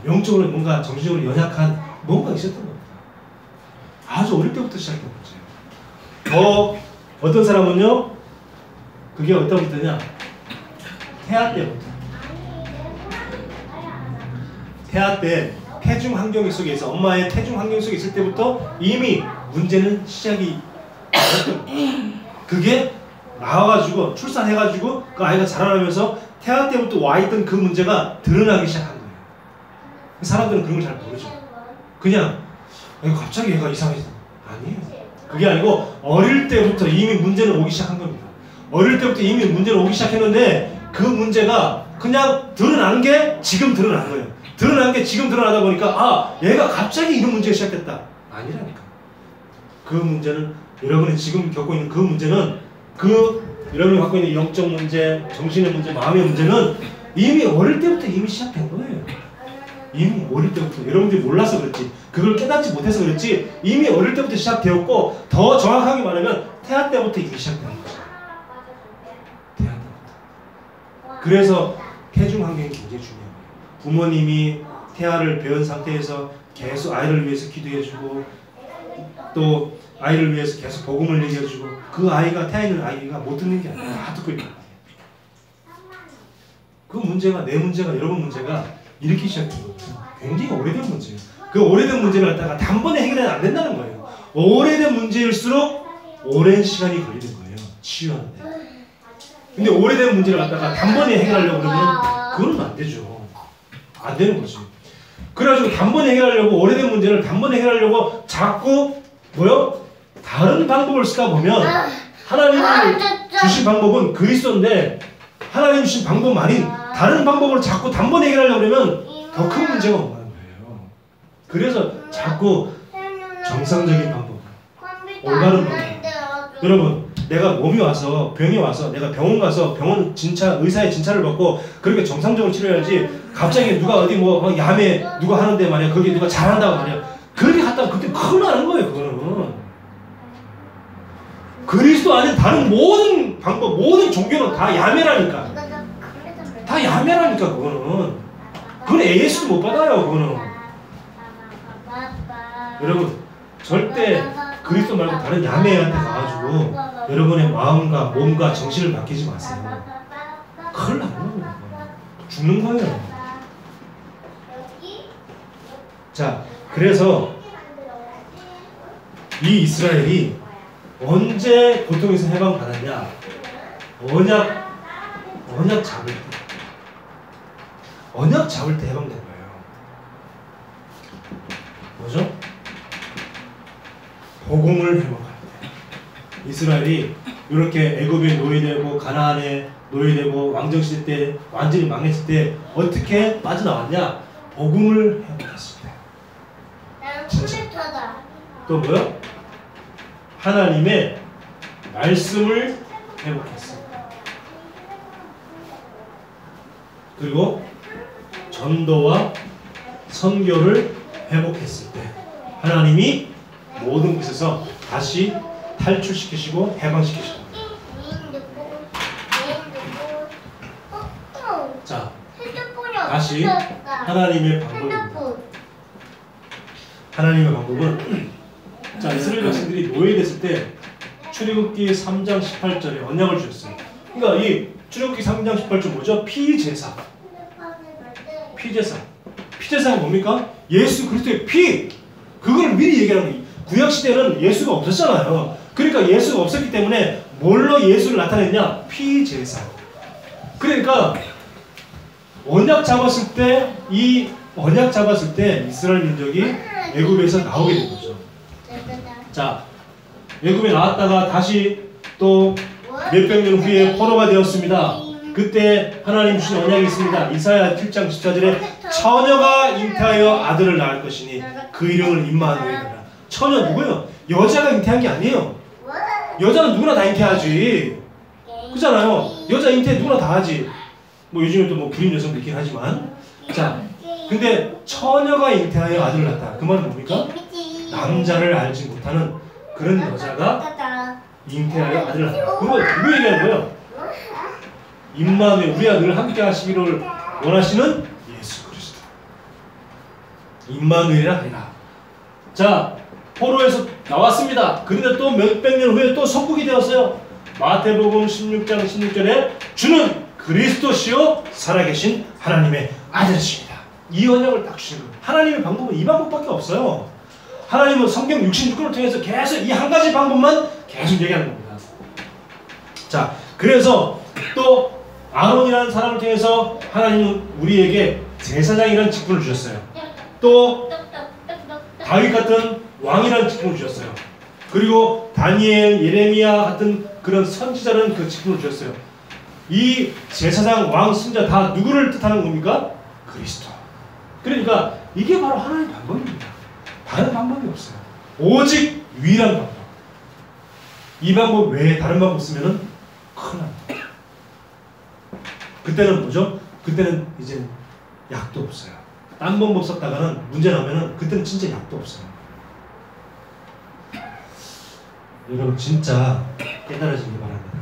영적으로 뭔가 정신적으로 연약한 뭔가 있었던 겁니다. 아주 어릴 때부터 시작된 문제예요. 어떤 사람은요, 그게 어디부터냐? 태아 때부터. 태아 때 태중 환경 속에서, 엄마의 태중 환경 속에 있을 때부터 이미 문제는 시작이 됐던 거예요. 그게 나와가지고 출산해가지고 그 아이가 자라나면서 태아 때부터 와있던 그 문제가 드러나기 시작한 거예요. 사람들은 그런 걸 잘 모르죠. 그냥 갑자기 얘가 이상해져. 아니에요. 그게 아니고 어릴 때부터 이미 문제는 오기 시작한 겁니다. 어릴 때부터 이미 문제는 오기 시작했는데 그 문제가 그냥 드러난 게 지금 드러난 거예요. 드러난 게 지금 드러나다 보니까 얘가 갑자기 이런 문제가 시작됐다. 아니라니까. 그 문제는 여러분이 지금 겪고 있는 그 문제는 여러분이 갖고 있는 영적 문제, 정신의 문제, 마음의 문제는 이미 어릴 때부터 이미 시작된 거예요. 이미 어릴 때부터. 여러분들이 몰라서 그렇지, 그걸 깨닫지 못해서 그렇지, 이미 어릴 때부터 시작되었고, 더 정확하게 말하면 태아 때부터 이미 시작된 거예요. 태아 때부터. 그래서 태중 환경이 굉장히 중요해요. 부모님이 태아를 배운 상태에서 계속 아이를 위해서 기도해주고 또 아이를 위해서 계속 복음을 얘기해주고 그 아이가 태아 있는 아이가 못 듣는 게 아니라 다 듣고 있는 거예요. 그 문제가 내 문제가 여러분 문제가 일으키기 시작해요. 굉장히 오래된 문제예요. 그 오래된 문제를 갖다가 단번에 해결은 안 된다는 거예요. 오래된 문제일수록 오랜 시간이 걸리는 거예요. 치유하는데. 근데 오래된 문제를 갖다가 단번에 해결하려고 그러면 그건 안 되죠. 안 되는 거지. 그래가지고 단번에 해결하려고 오래된 문제를 단번에 해결하려고 자꾸 뭐요? 다른 방법을 쓰다 보면 하나님이 주신 방법은 그리스도인데 하나님 주신 방법 아닌 다른 방법을 자꾸 단번에 해결하려고 그러면 더 큰 문제가 오는 거예요. 그래서 자꾸 정상적인 방법, 올바른 방법. 여러분, 내가 몸이 와서 병이 와서 내가 병원 가서 병원 의사의 진찰을 받고 그렇게 정상적으로 치료해야지 갑자기 누가 어디 뭐 야매 누가 하는데 말이야 거기 누가 잘한다고 말이야 그렇게 갔다가 그때 큰일 나는 거예요. 그거는 그리스도 아닌 다른 모든 방법 모든 종교는 다 야매라니까. 다 야매라니까. 그건 AS도 못 받아요. 그거는 여러분 절대 그리스도 말고 다른 야매한테 가가지고 여러분의 마음과 몸과 정신을 맡기지 마세요. 큰일 나요. 죽는 거예요. 자, 그래서 이 이스라엘이 언제 고통에서 해방받았냐? 언약 잡을 때. 언약 잡을 때 해방된 거예요. 뭐죠? 복음을 회복할 때. 이스라엘이 이렇게 애굽에 노예되고 가나안에 노예되고 왕정시대 때 완전히 망했을 때 어떻게 빠져나왔냐? 복음을 회복했을 때. 진짜. 또 뭐요? 하나님의 말씀을 회복했어요. 그리고 전도와 선교를 회복했을 때 하나님이 모든 곳에서 다시 탈출시키시고 해방시키시고. 자, 다시 하나님의 방법입니다. 하나님의 방법은 자, 이스라엘 백성들이 노예됐을 때 출애굽기 3장 18절에 언약을 주셨어요. 그러니까 이 출애굽기 3장 18절 뭐죠? 피제사. 피제사가 뭡니까? 예수 그리스도의 피. 그걸 미리 얘기하는 거예요. 구약 시대는 예수가 없었잖아요. 그러니까 예수가 없었기 때문에 뭘로 예수를 나타냈냐? 피제사. 그러니까 언약 잡았을 때 이스라엘 민족이 애굽에서 나오게 된 거죠. 자, 애굽에 나왔다가 다시 또 몇백 년 후에 포로가 되었습니다. 그때 하나님 주신 언약이 있습니다. 이사야 7장 14절에 처녀가 잉태하여 아들을 낳을 것이니 그 이름을 임마누엘이라. 처녀 누구예요? 여자가 잉태한 게 아니에요. 여자는 누구나 다 잉태하지. 그잖아요. 여자 잉태 누구나 다 하지. 뭐 요즘에 또 뭐 불임 여성도 있긴 하지만. 자, 근데 처녀가 잉태하여 아들을 낳았다. 그 말은 뭡니까? 남자를 알지 못하는 그런 여자가 잉태하여 아들을 낳았다. 그거 누구 얘기하는 거예요? 임마누엘, 우리와 늘 함께 하시기를 원하시는 예수 그리스도. 임마누엘이라 하리라. 자, 포로에서 나왔습니다. 그런데 또 몇백 년 후에 또 속국이 되었어요. 마태복음 16장 16절에 주는 그리스도시요 살아계신 하나님의 아들이십니다. 이 언약을 딱 주시는 거예요. 하나님의 방법은 이 방법밖에 없어요. 하나님은 성경 66권을 통해서 계속 이 한 가지 방법만 계속 얘기하는 겁니다. 자, 그래서 또 아론이라는 사람을 통해서 하나님은 우리에게 제사장이라는 직분을 주셨어요. 또 다윗 같은 왕이라는 직분을 주셨어요. 그리고 다니엘, 예레미야 같은 그런 선지자라는 그 직분을 주셨어요. 이 제사장, 왕, 선지자 다 누구를 뜻하는 겁니까? 그리스도. 그러니까 이게 바로 하나님의 방법입니다. 다른 방법이 없어요. 오직 유일한 방법. 이 방법 외에 다른 방법 쓰면은 큰일 납니다. 그때는 뭐죠? 그때는 이제 약도 없어요. 딴 방법 썼다가는 문제 나면은 그때는 진짜 약도 없어요. 여러분 진짜 깨달아지기 바랍니다.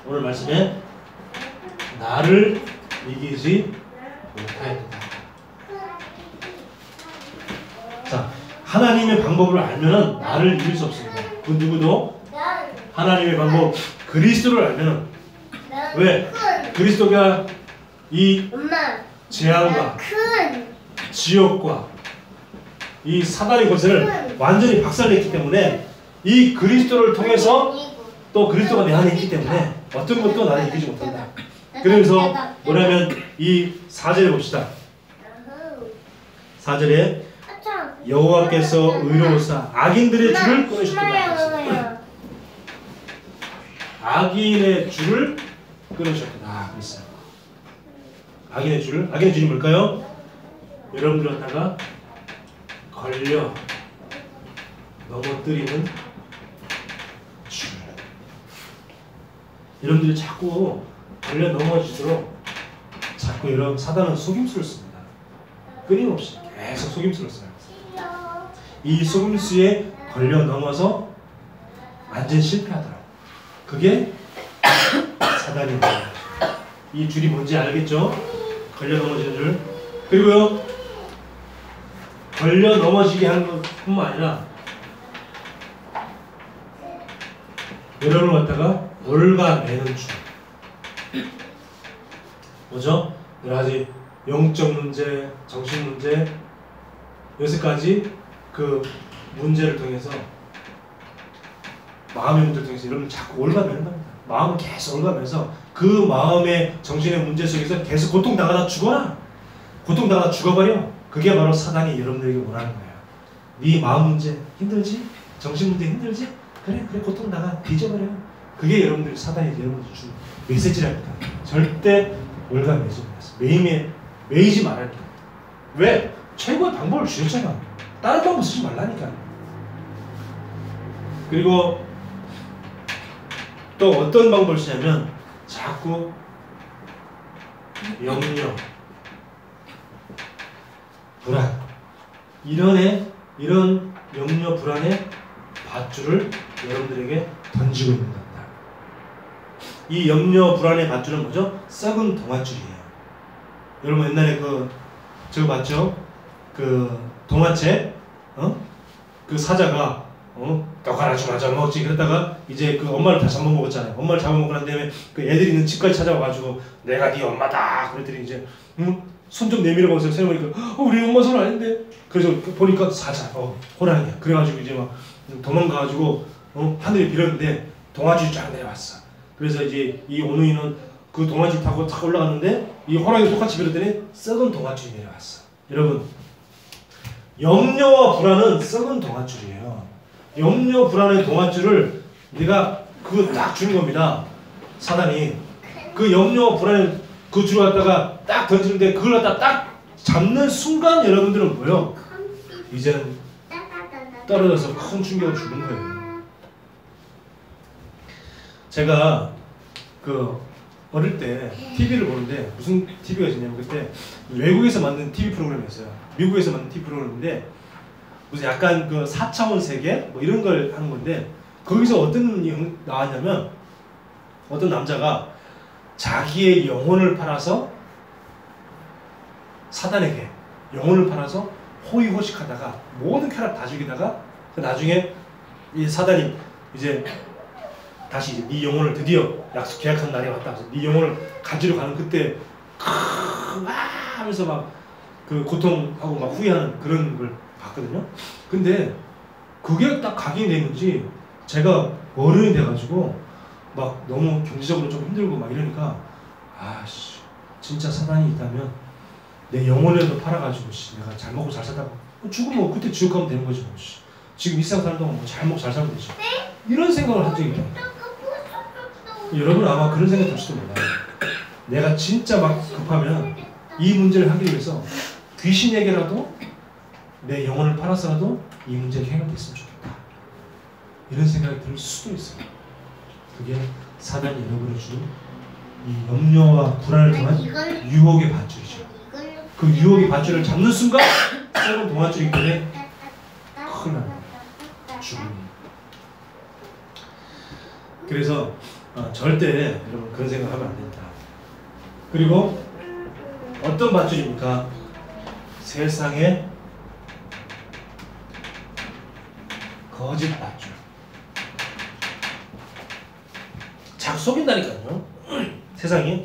오늘 말씀에 나를 이기지 못하였다. 하나님의 방법을 알면은 나를 이길 수 없습니다. 그 누구도 하나님의 방법 그리스도를 알면은 왜? 그리스도가 이 엄마. 재앙과 큰. 지옥과 이 사단의 권세를 완전히 박살냈기 때문에 이 그리스도를 통해서 또 그리스도가 내 안에 있기 때문에 어떤 것도 나를 이기지 못한다. 그러면서 뭐냐면 이 4절에 봅시다. 4절에 여호와께서 의로우사 악인들의 줄을 끊으셨도다. 악인의 줄을 끊으셨도다. 그랬어요. 악인의 줄이 뭘까요? 여러분들 갖다가 걸려 넘어뜨리는 줄. 여러분들이 자꾸 걸려 넘어지도록 자꾸 이런 사단은 속임수를 씁니다. 끊임없이 계속 속임수를 써요. 이 속임수에 걸려 넘어서 완전 실패하더라고. 그게 사단입니다. 이 줄이 뭔지 알겠죠? 걸려 넘어지는 줄. 그리고요, 걸려 넘어지게 하는 것뿐만 아니라 여러분을 갖다가 올가매는 줄. 뭐죠? 여러 가지 영적 문제, 정신 문제, 여기까지 그 문제를 통해서 마음의 문제를 통해서 여러분 자꾸 올가매는 겁니다. 마음을 계속 올가면서 그 마음의 정신의 문제 속에서 계속 고통당하다 죽어라. 고통당하다 죽어버려. 그게 바로 사단이 여러분들에게 원하는 거예요. 네 마음 문제 힘들지? 정신 문제 힘들지? 그래 고통당하 뒤져버려. 그게 여러분들이 사단이 여러분들 준 메시지랍니다. 절대 올가매지 마세요. 매이지 말아야 돼. 왜? 최고의 방법을 주셨잖아. 다른 방법 쓰지 말라니까. 그리고 또 어떤 방법을 쓰냐면 자꾸 염려, 불안 이런 염려, 불안의 밧줄을 여러분들에게 던지고 있는 겁니다. 이 염려, 불안의 밧줄은 뭐죠? 썩은 동아줄이에요. 여러분 옛날에 저거 봤죠? 그 동화책, 그 사자가 떡하나 주나 잡아먹지. 그러다가 이제 그 엄마를 다 잡아먹었잖아요. 엄마를 잡아먹고 난 다음에 그 애들이 있는 집까지 찾아와가지고 내가 네 엄마다. 그랬더니 이제 손 좀 내밀어보세요. 세어보니까 우리 엄마 손 아닌데. 그래서 보니까 사자, 호랑이야. 그래가지고 이제 막 도망가가지고 하늘에 빌었는데 동아줄이 쫙 내려왔어. 그래서 이제 이 오누이는 그 동아줄 타고 탁 올라갔는데 이 호랑이 똑같이 빌었더니 썩은 동아줄이 내려왔어. 여러분, 염려와 불안은 썩은 동아줄이에요. 염려, 불안의 동아줄을 네가 그거 딱 주는 겁니다. 사단이 그 염려와 불안의 그 줄을 갖다가 딱 던지는데 그걸 갖다 딱 잡는 순간 여러분들은 뭐예요? 이제는 떨어져서 큰 충격을 주는 거예요. 제가 어릴 때 TV를 보는데 무슨 TV가 있냐면 그때 외국에서 만든 TV 프로그램이었어요. 미국에서 만든 TV 프로그램인데 무슨 약간 4차원 세계 뭐 이런 걸 하는 건데 거기서 어떤 내용이 나왔냐면 어떤 남자가 자기의 영혼을 팔아서 사단에게 영혼을 팔아서 호의호식하다가 모든 쾌락 다 죽이다가 나중에 이 사단이 이제 다시 네 영혼을 드디어 계약한 날이 왔다. 네 영혼을 가지러 가는 그때 하면서 막 고통하고 막 후회하는 그런 걸 봤거든요. 근데 그게 딱 각인되는지 제가 어른이 돼가지고 막 너무 경제적으로 좀 힘들고 막 이러니까 아씨 진짜 사단이 있다면 내 영혼이라도 팔아가지고 내가 잘 먹고 잘 살다가 죽으면 그때 지옥 가면 되는 거지 뭐. 지금 이 세상 사는 동안 잘 먹고 잘 살면 되지. 이런 생각을 한 적이 있다. 여러분 아마 그런 생각 들지도 몰라요. 내가 진짜 막 급하면 이 문제를 하기 위해서 귀신에게라도 내 영혼을 팔아서라도 이 문제가 해결됐으면 좋겠다. 이런 생각이 들 수도 있어요. 그게 사단이 여러분을 주는 이 염려와 불안을 통한 유혹의 밧줄이죠. 그 유혹의 밧줄을 잡는 순간 썩은 동아줄이기 때문에 큰일 납니다. 죽음이. 그래서 절대 여러분 그런 생각하면 안 됩니다. 그리고 어떤 밧줄입니까? 세상에 거짓말죠. 자꾸 속인다니까요. 세상이.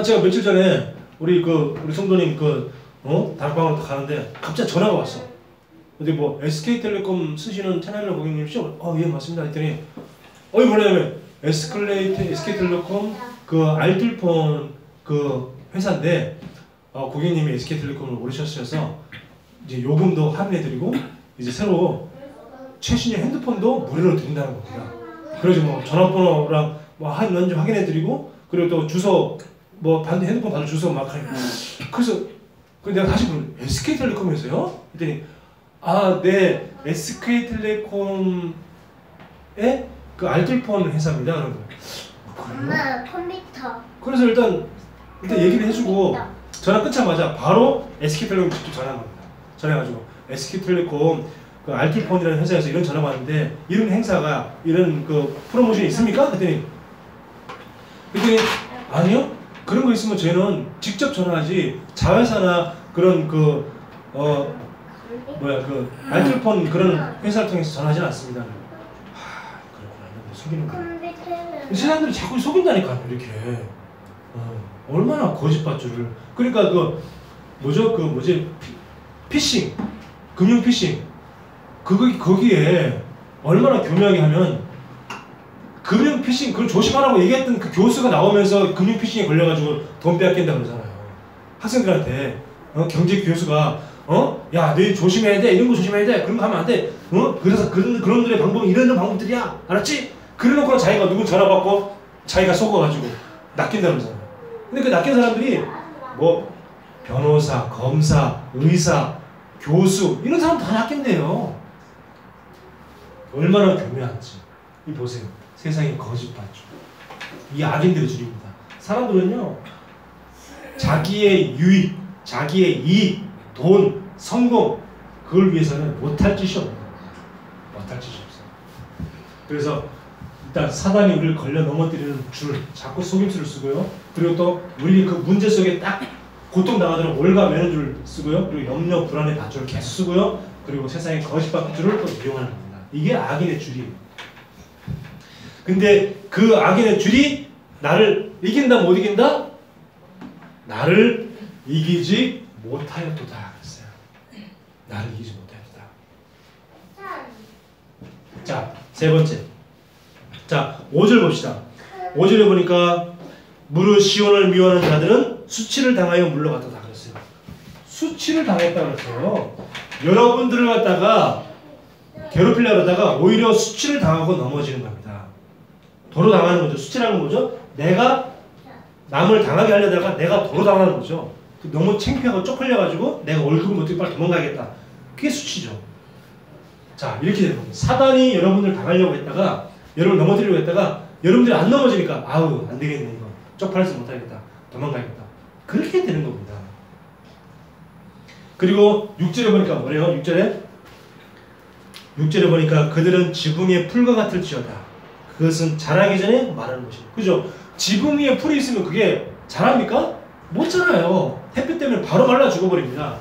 제가 며칠 전에 우리 성도님 다락방으로 가는데 갑자기 전화가 왔어. 근데 뭐 SK텔레콤 쓰시는 채널을 고객님이시죠? 예, 맞습니다. 했더니 뭐냐면 SK텔레콤 그 알뜰폰 그 회사인데 고객님이 SK텔레콤을 오르셨어서 이제 요금도 할인해드리고 이제 새로 최신의 핸드폰도 무료로 드린다는 겁니다. 그래서 뭐 전화번호랑 뭐 할인한지 확인해드리고 그리고 또 주소 뭐 핸드폰 받을 주소 막 하니까 그래서 내가 다시 SK텔레콤에서요? 했더니 네 SK텔레콤의 그 알뜰폰 회사입니다. 그런 거예요. 엄마 컴퓨터. 그래서 일단 얘기를 해주고 전화 끊자마자 바로 SK텔레콤 직접 전화한 겁니다. 전화해가지고 SK텔레콤 그 알뜰폰이라는 회사에서 이런 전화가 왔는데 이런 행사가 이런 그 프로모션이 있습니까? 그랬더니 아니요. 그런 거 있으면 저희는 직접 전화하지 자회사나 그런 알뜰폰 그런 회사를 통해서 전화하지는 않습니다. 그렇구나. 속이는 거. 사람들이 자꾸 속인다니까요. 이렇게. 얼마나 거짓말줄을. 그러니까 피싱, 금융 피싱. 거기에 얼마나 교묘하게 하면 금융 피싱 그걸 조심하라고 얘기했던 그 교수가 나오면서 금융 피싱에 걸려가지고 돈 빼앗긴다 그러잖아요. 학생들한테 경제 교수가 야, 너 조심해야 돼. 이런 거 조심해야 돼. 그런 거 하면 안 돼. 그래서 그런들의 방법은 이런 방법들이야. 알았지? 그래놓고 자기가 누구 전화 받고 자기가 속아가지고 낚인다 그러잖아요. 근데 그 낚인 사람들이 뭐 변호사, 검사, 의사, 교수 이런 사람 다 낚인대요. 얼마나 교묘한지. 이 보세요. 세상에 거짓말죠. 이 악인들의 줄입니다. 사람들은요. 자기의 유익, 자기의 이익, 돈, 성공 그걸 위해서는 못할 짓이 없는 거예요. 못할 짓이 없어요. 그래서 일단 사단이 우리를 걸려 넘어뜨리는 줄 자꾸 속임수를 쓰고요. 그리고 또 우리 그 문제 속에 딱 고통당하도록 올가매는 줄 쓰고요. 그리고 염려, 불안의 밧줄을 계속 쓰고요. 그리고 세상의 거짓말줄을 또 이용하는 겁니다. 이게 악인의 줄이에요. 근데 그 악인의 줄이 나를 이긴다 못 이긴다? 나를 이기지 못하였도다 그랬어요. 나를 이기지 못하였도다. 자, 세 번째. 자, 5절 봅시다. 5절에 보니까 무릇 시온을 미워하는 자들은 수치를 당하여 물러갔다 그랬어요. 수치를 당했다 그랬어요. 여러분들을 갖다가 괴롭히려고 하다가 오히려 수치를 당하고 넘어지는 겁니다. 도로 당하는 거죠. 수치라는 건 뭐죠? 내가 남을 당하게 하려다가 내가 도로 당하는 거죠. 너무 창피하고 쪽팔려가지고 내가 얼굴을 못 들고 빨리 도망가야겠다. 그게 수치죠. 자, 이렇게 되는 겁니다. 사단이 여러분들 당하려고 했다가 여러분을 넘어뜨리려고 했다가 여러분들이 안 넘어지니까 아우 안 되겠네 이거. 쪽팔려서 못하겠다. 도망가야겠다. 그렇게 되는 겁니다. 그리고 6절에 보니까 뭐래요? 6절에 보니까 그들은 지붕 위에 풀과 같을지어다. 그것은 자라기 전에 말하는 것입니다. 그죠? 지붕 위에 풀이 있으면 그게 자랍니까? 못 자라요. 햇빛 때문에 바로 말라 죽어버립니다.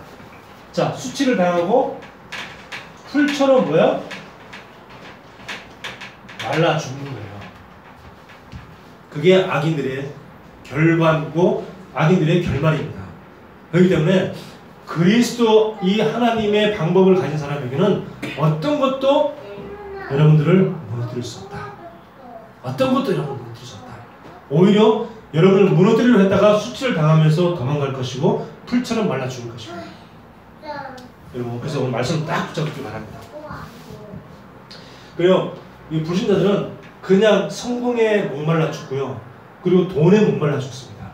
자, 수치를 당하고 풀처럼 뭐야? 말라 죽는 거예요. 그게 악인들의 결과고 악인들의 결말입니다. 그렇기 때문에 그리스도 이 하나님의 방법을 가진 사람에게는 어떤 것도 여러분들을 무너뜨릴 수 없다. 어떤 것도 여러분을 무너뜨릴 수 없다. 오히려 여러분을 무너뜨리려 했다가 수치를 당하면서 도망갈 것이고 풀처럼 말라 죽을 것입니다. 여러분 그래서 오늘 말씀 딱 붙잡기 바랍니다. 그리고 이 불신자들은 그냥 성공에 목말라 죽고요. 그리고 돈에 목말라 죽습니다.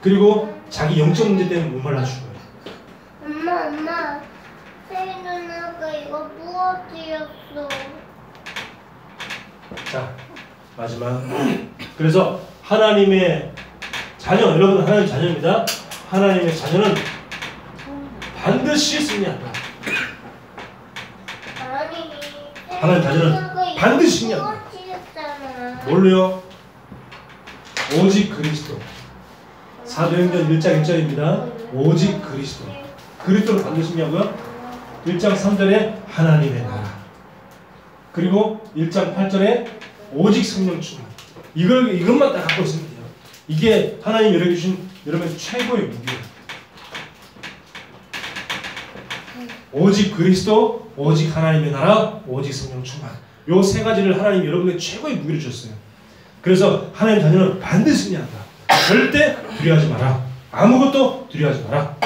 그리고 자기 영적 문제 때문에 목말라 죽어요. 엄마, 세희 누나가 이거 부어뜨렸어. 자, 마지막. 그래서 하나님의 자녀, 여러분 하나님의 자녀입니다. 하나님의 자녀는 반드시 승리한다. 하나님의 자녀는 반드시 승리한다. 뭘로요? 오직 그리스도. 사도행전 1장 1절입니다. 오직 그리스도. 그리스도를 반드시 승리하고요. 1장 3절에 하나님의 나라. 그리고 1장 8절에 오직 성령 충만. 이것만 딱 갖고 있으면 돼요. 이게 하나님이 여러분에게 주신 여러분의 최고의 무기예요. 오직 그리스도, 오직 하나님의 나라, 오직 성령 충만. 요 세 가지를 하나님이 여러분에게 최고의 무기를 주셨어요. 그래서 하나님 자녀는 반드시 승리한다. 절대 두려워하지 마라. 아무것도 두려워하지 마라.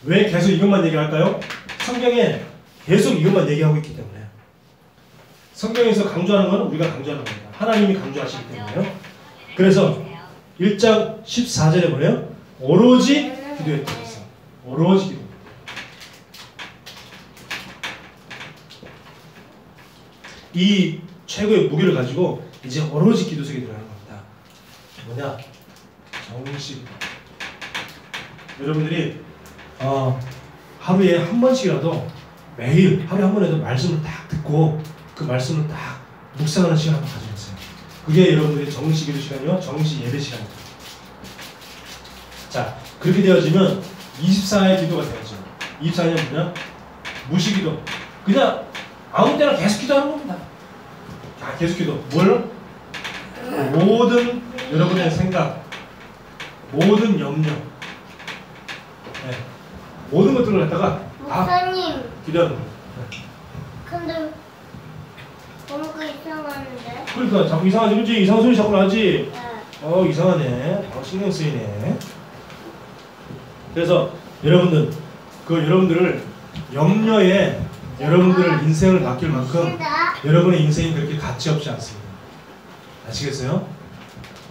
왜 계속 이것만 얘기할까요? 성경에 계속 이것만 얘기하고 있기 때문에. 성경에서 강조하는 건 우리가 강조하는 겁니다. 하나님이 강조하시기 때문에요. 그래서 1장 14절에 보면 오로지 기도했다고 했어요. 오로지 기도. 이 최고의 무기를 가지고 이제 오로지 기도 속에 들어가는 겁니다. 뭐냐? 정식. 여러분들이 하루에 한 번씩이라도 매일 하루에 한 번이라도 말씀을 딱 듣고 그 말씀을 딱 묵상하는 시간 한번 가져보세요. 그게 여러분들의 정식 기도 시간이요, 정식 예배 시간입니다. 자, 그렇게 되어지면 24의 기도가 되어져. 24는 뭐냐? 무시기도. 그냥 아무 때나 계속 기도하는 겁니다. 자, 계속 기도. 뭘? 모든 여러분의 생각, 모든 염려, 네. 모든 것들을 갖다가 다 목사님, 기도하는 거예요. 근데 뭔가 이상한데? 그러니까 자꾸 이상하지, 그렇지? 이상한 소리 자꾸 나지? 네. 이상하네. 신경 쓰이네. 그래서 여러분들, 여러분들을 염려에 여러분들을 인생을 맡길 만큼 여러분의 인생이 그렇게 가치 없지 않습니다. 아시겠어요?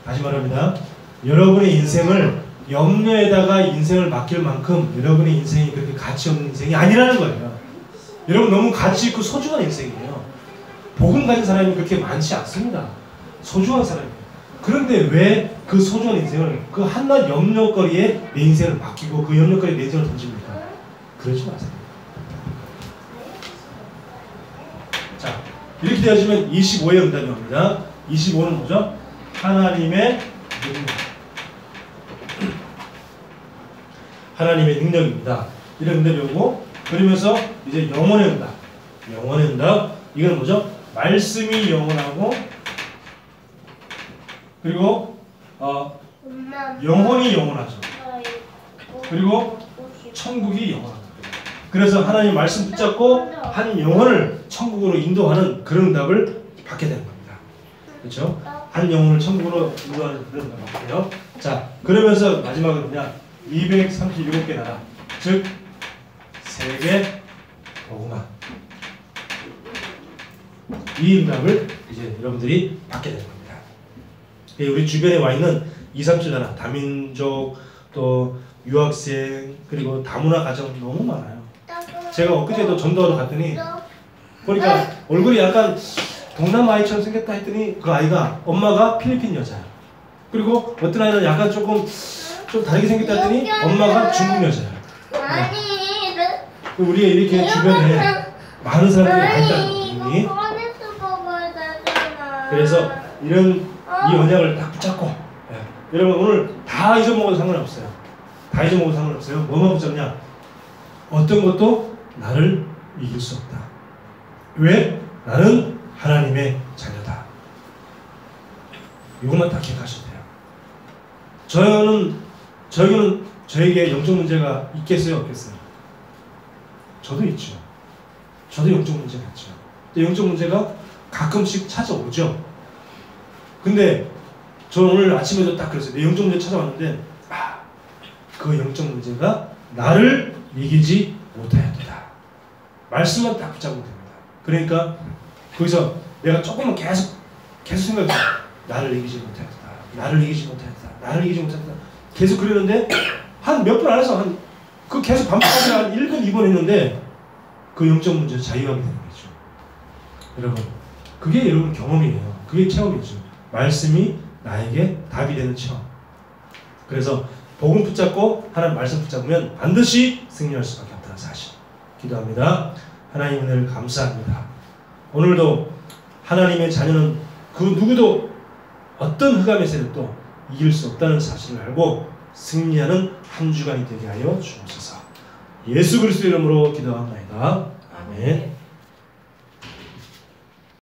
다시 말합니다. 여러분의 인생을 염려에다가 인생을 맡길 만큼 여러분의 인생이 그렇게 가치 없는 인생이 아니라는 거예요. 여러분 너무 가치 있고 소중한 인생이에요. 복음 가진 사람이 그렇게 많지 않습니다. 소중한 사람이에요. 그런데 왜 그 소중한 인생을 그 한낱 염려거리에 내 인생을 맡기고 그 염려거리에 내 인생을 던집니까? 그러지 마세요. 자, 이렇게 되어지면 25의 응답이 옵니다. 25는 뭐죠? 하나님의 능력. 하나님의 능력입니다. 이런 응답이 오고, 그러면서 이제 영원의 응답. 영원의 응답. 이건 뭐죠? 말씀이 영원하고, 그리고 영혼이 영원하죠. 그리고 천국이 영원하다. 그래서 하나님 말씀 붙잡고 한 영혼을 천국으로 인도하는 그런 응답을 받게 되는 겁니다. 그렇죠? 한 영혼을 천국으로 인도하는 그런 응답을 받게요. 자, 그러면서 마지막은 뭐냐? 237개 나라, 즉 세계 복음화. 이 응답을 이제 여러분들이 받게 되는 겁니다. 우리 주변에 와 있는 237 나라, 다민족, 또 유학생, 그리고 다문화 가정 너무 많아요. 제가 엊그제도 전도하러 갔더니 보니까 얼굴이 약간 동남아이처럼 생겼다 했더니 그 아이가 엄마가 필리핀 여자야. 그리고 어떤 아이는 약간 좀 다르게 생겼다 했더니 엄마가 중국 여자야. 아니, 우리가 이렇게 주변에 많은 사람들이 와 있다는 거니. 그래서 이 언약을 딱 붙잡고, 여러분 오늘 다 잊어먹어도 상관없어요. 다 잊어먹어도 상관없어요. 뭐만 붙잡냐? 어떤 것도 나를 이길 수 없다. 왜? 나는 하나님의 자녀다. 이것만 딱 기억하셔도 돼요. 저에게 영적 문제가 있겠어요? 없겠어요? 저도 있죠. 저도 영적 문제가 있죠. 근데 영적 문제가 가끔씩 찾아오죠. 근데 저 오늘 아침에도 딱 그랬어요. 내 영적 문제 찾아왔는데 그 영적 문제가 나를 이기지 못하였다. 말씀만 딱 붙잡으면 됩니다. 그러니까 거기서 내가 조금만 계속 생각해. 나를 이기지 못하였다. 나를 이기지 못하였다. 나를 이기지 못하였다. 계속 그러는데 한 몇 번 안에서 그 계속 반복하지 한 1번, 2번 했는데 그 영적 문제에서 자유하게 되는 거죠. 여러분, 그게 여러분 경험이에요. 그게 체험이죠. 말씀이 나에게 답이 되는 체험. 그래서 복음 붙잡고 하나님 말씀 붙잡으면 반드시 승리할 수밖에 없다는 사실. 기도합니다. 하나님 은혜를 감사합니다. 오늘도 하나님의 자녀는 그 누구도 어떤 흑암의 세력도 이길 수 없다는 사실을 알고 승리하는 한 주간이 되게 하여 주옵소서. 예수 그리스도 이름으로 기도합니다. 아멘.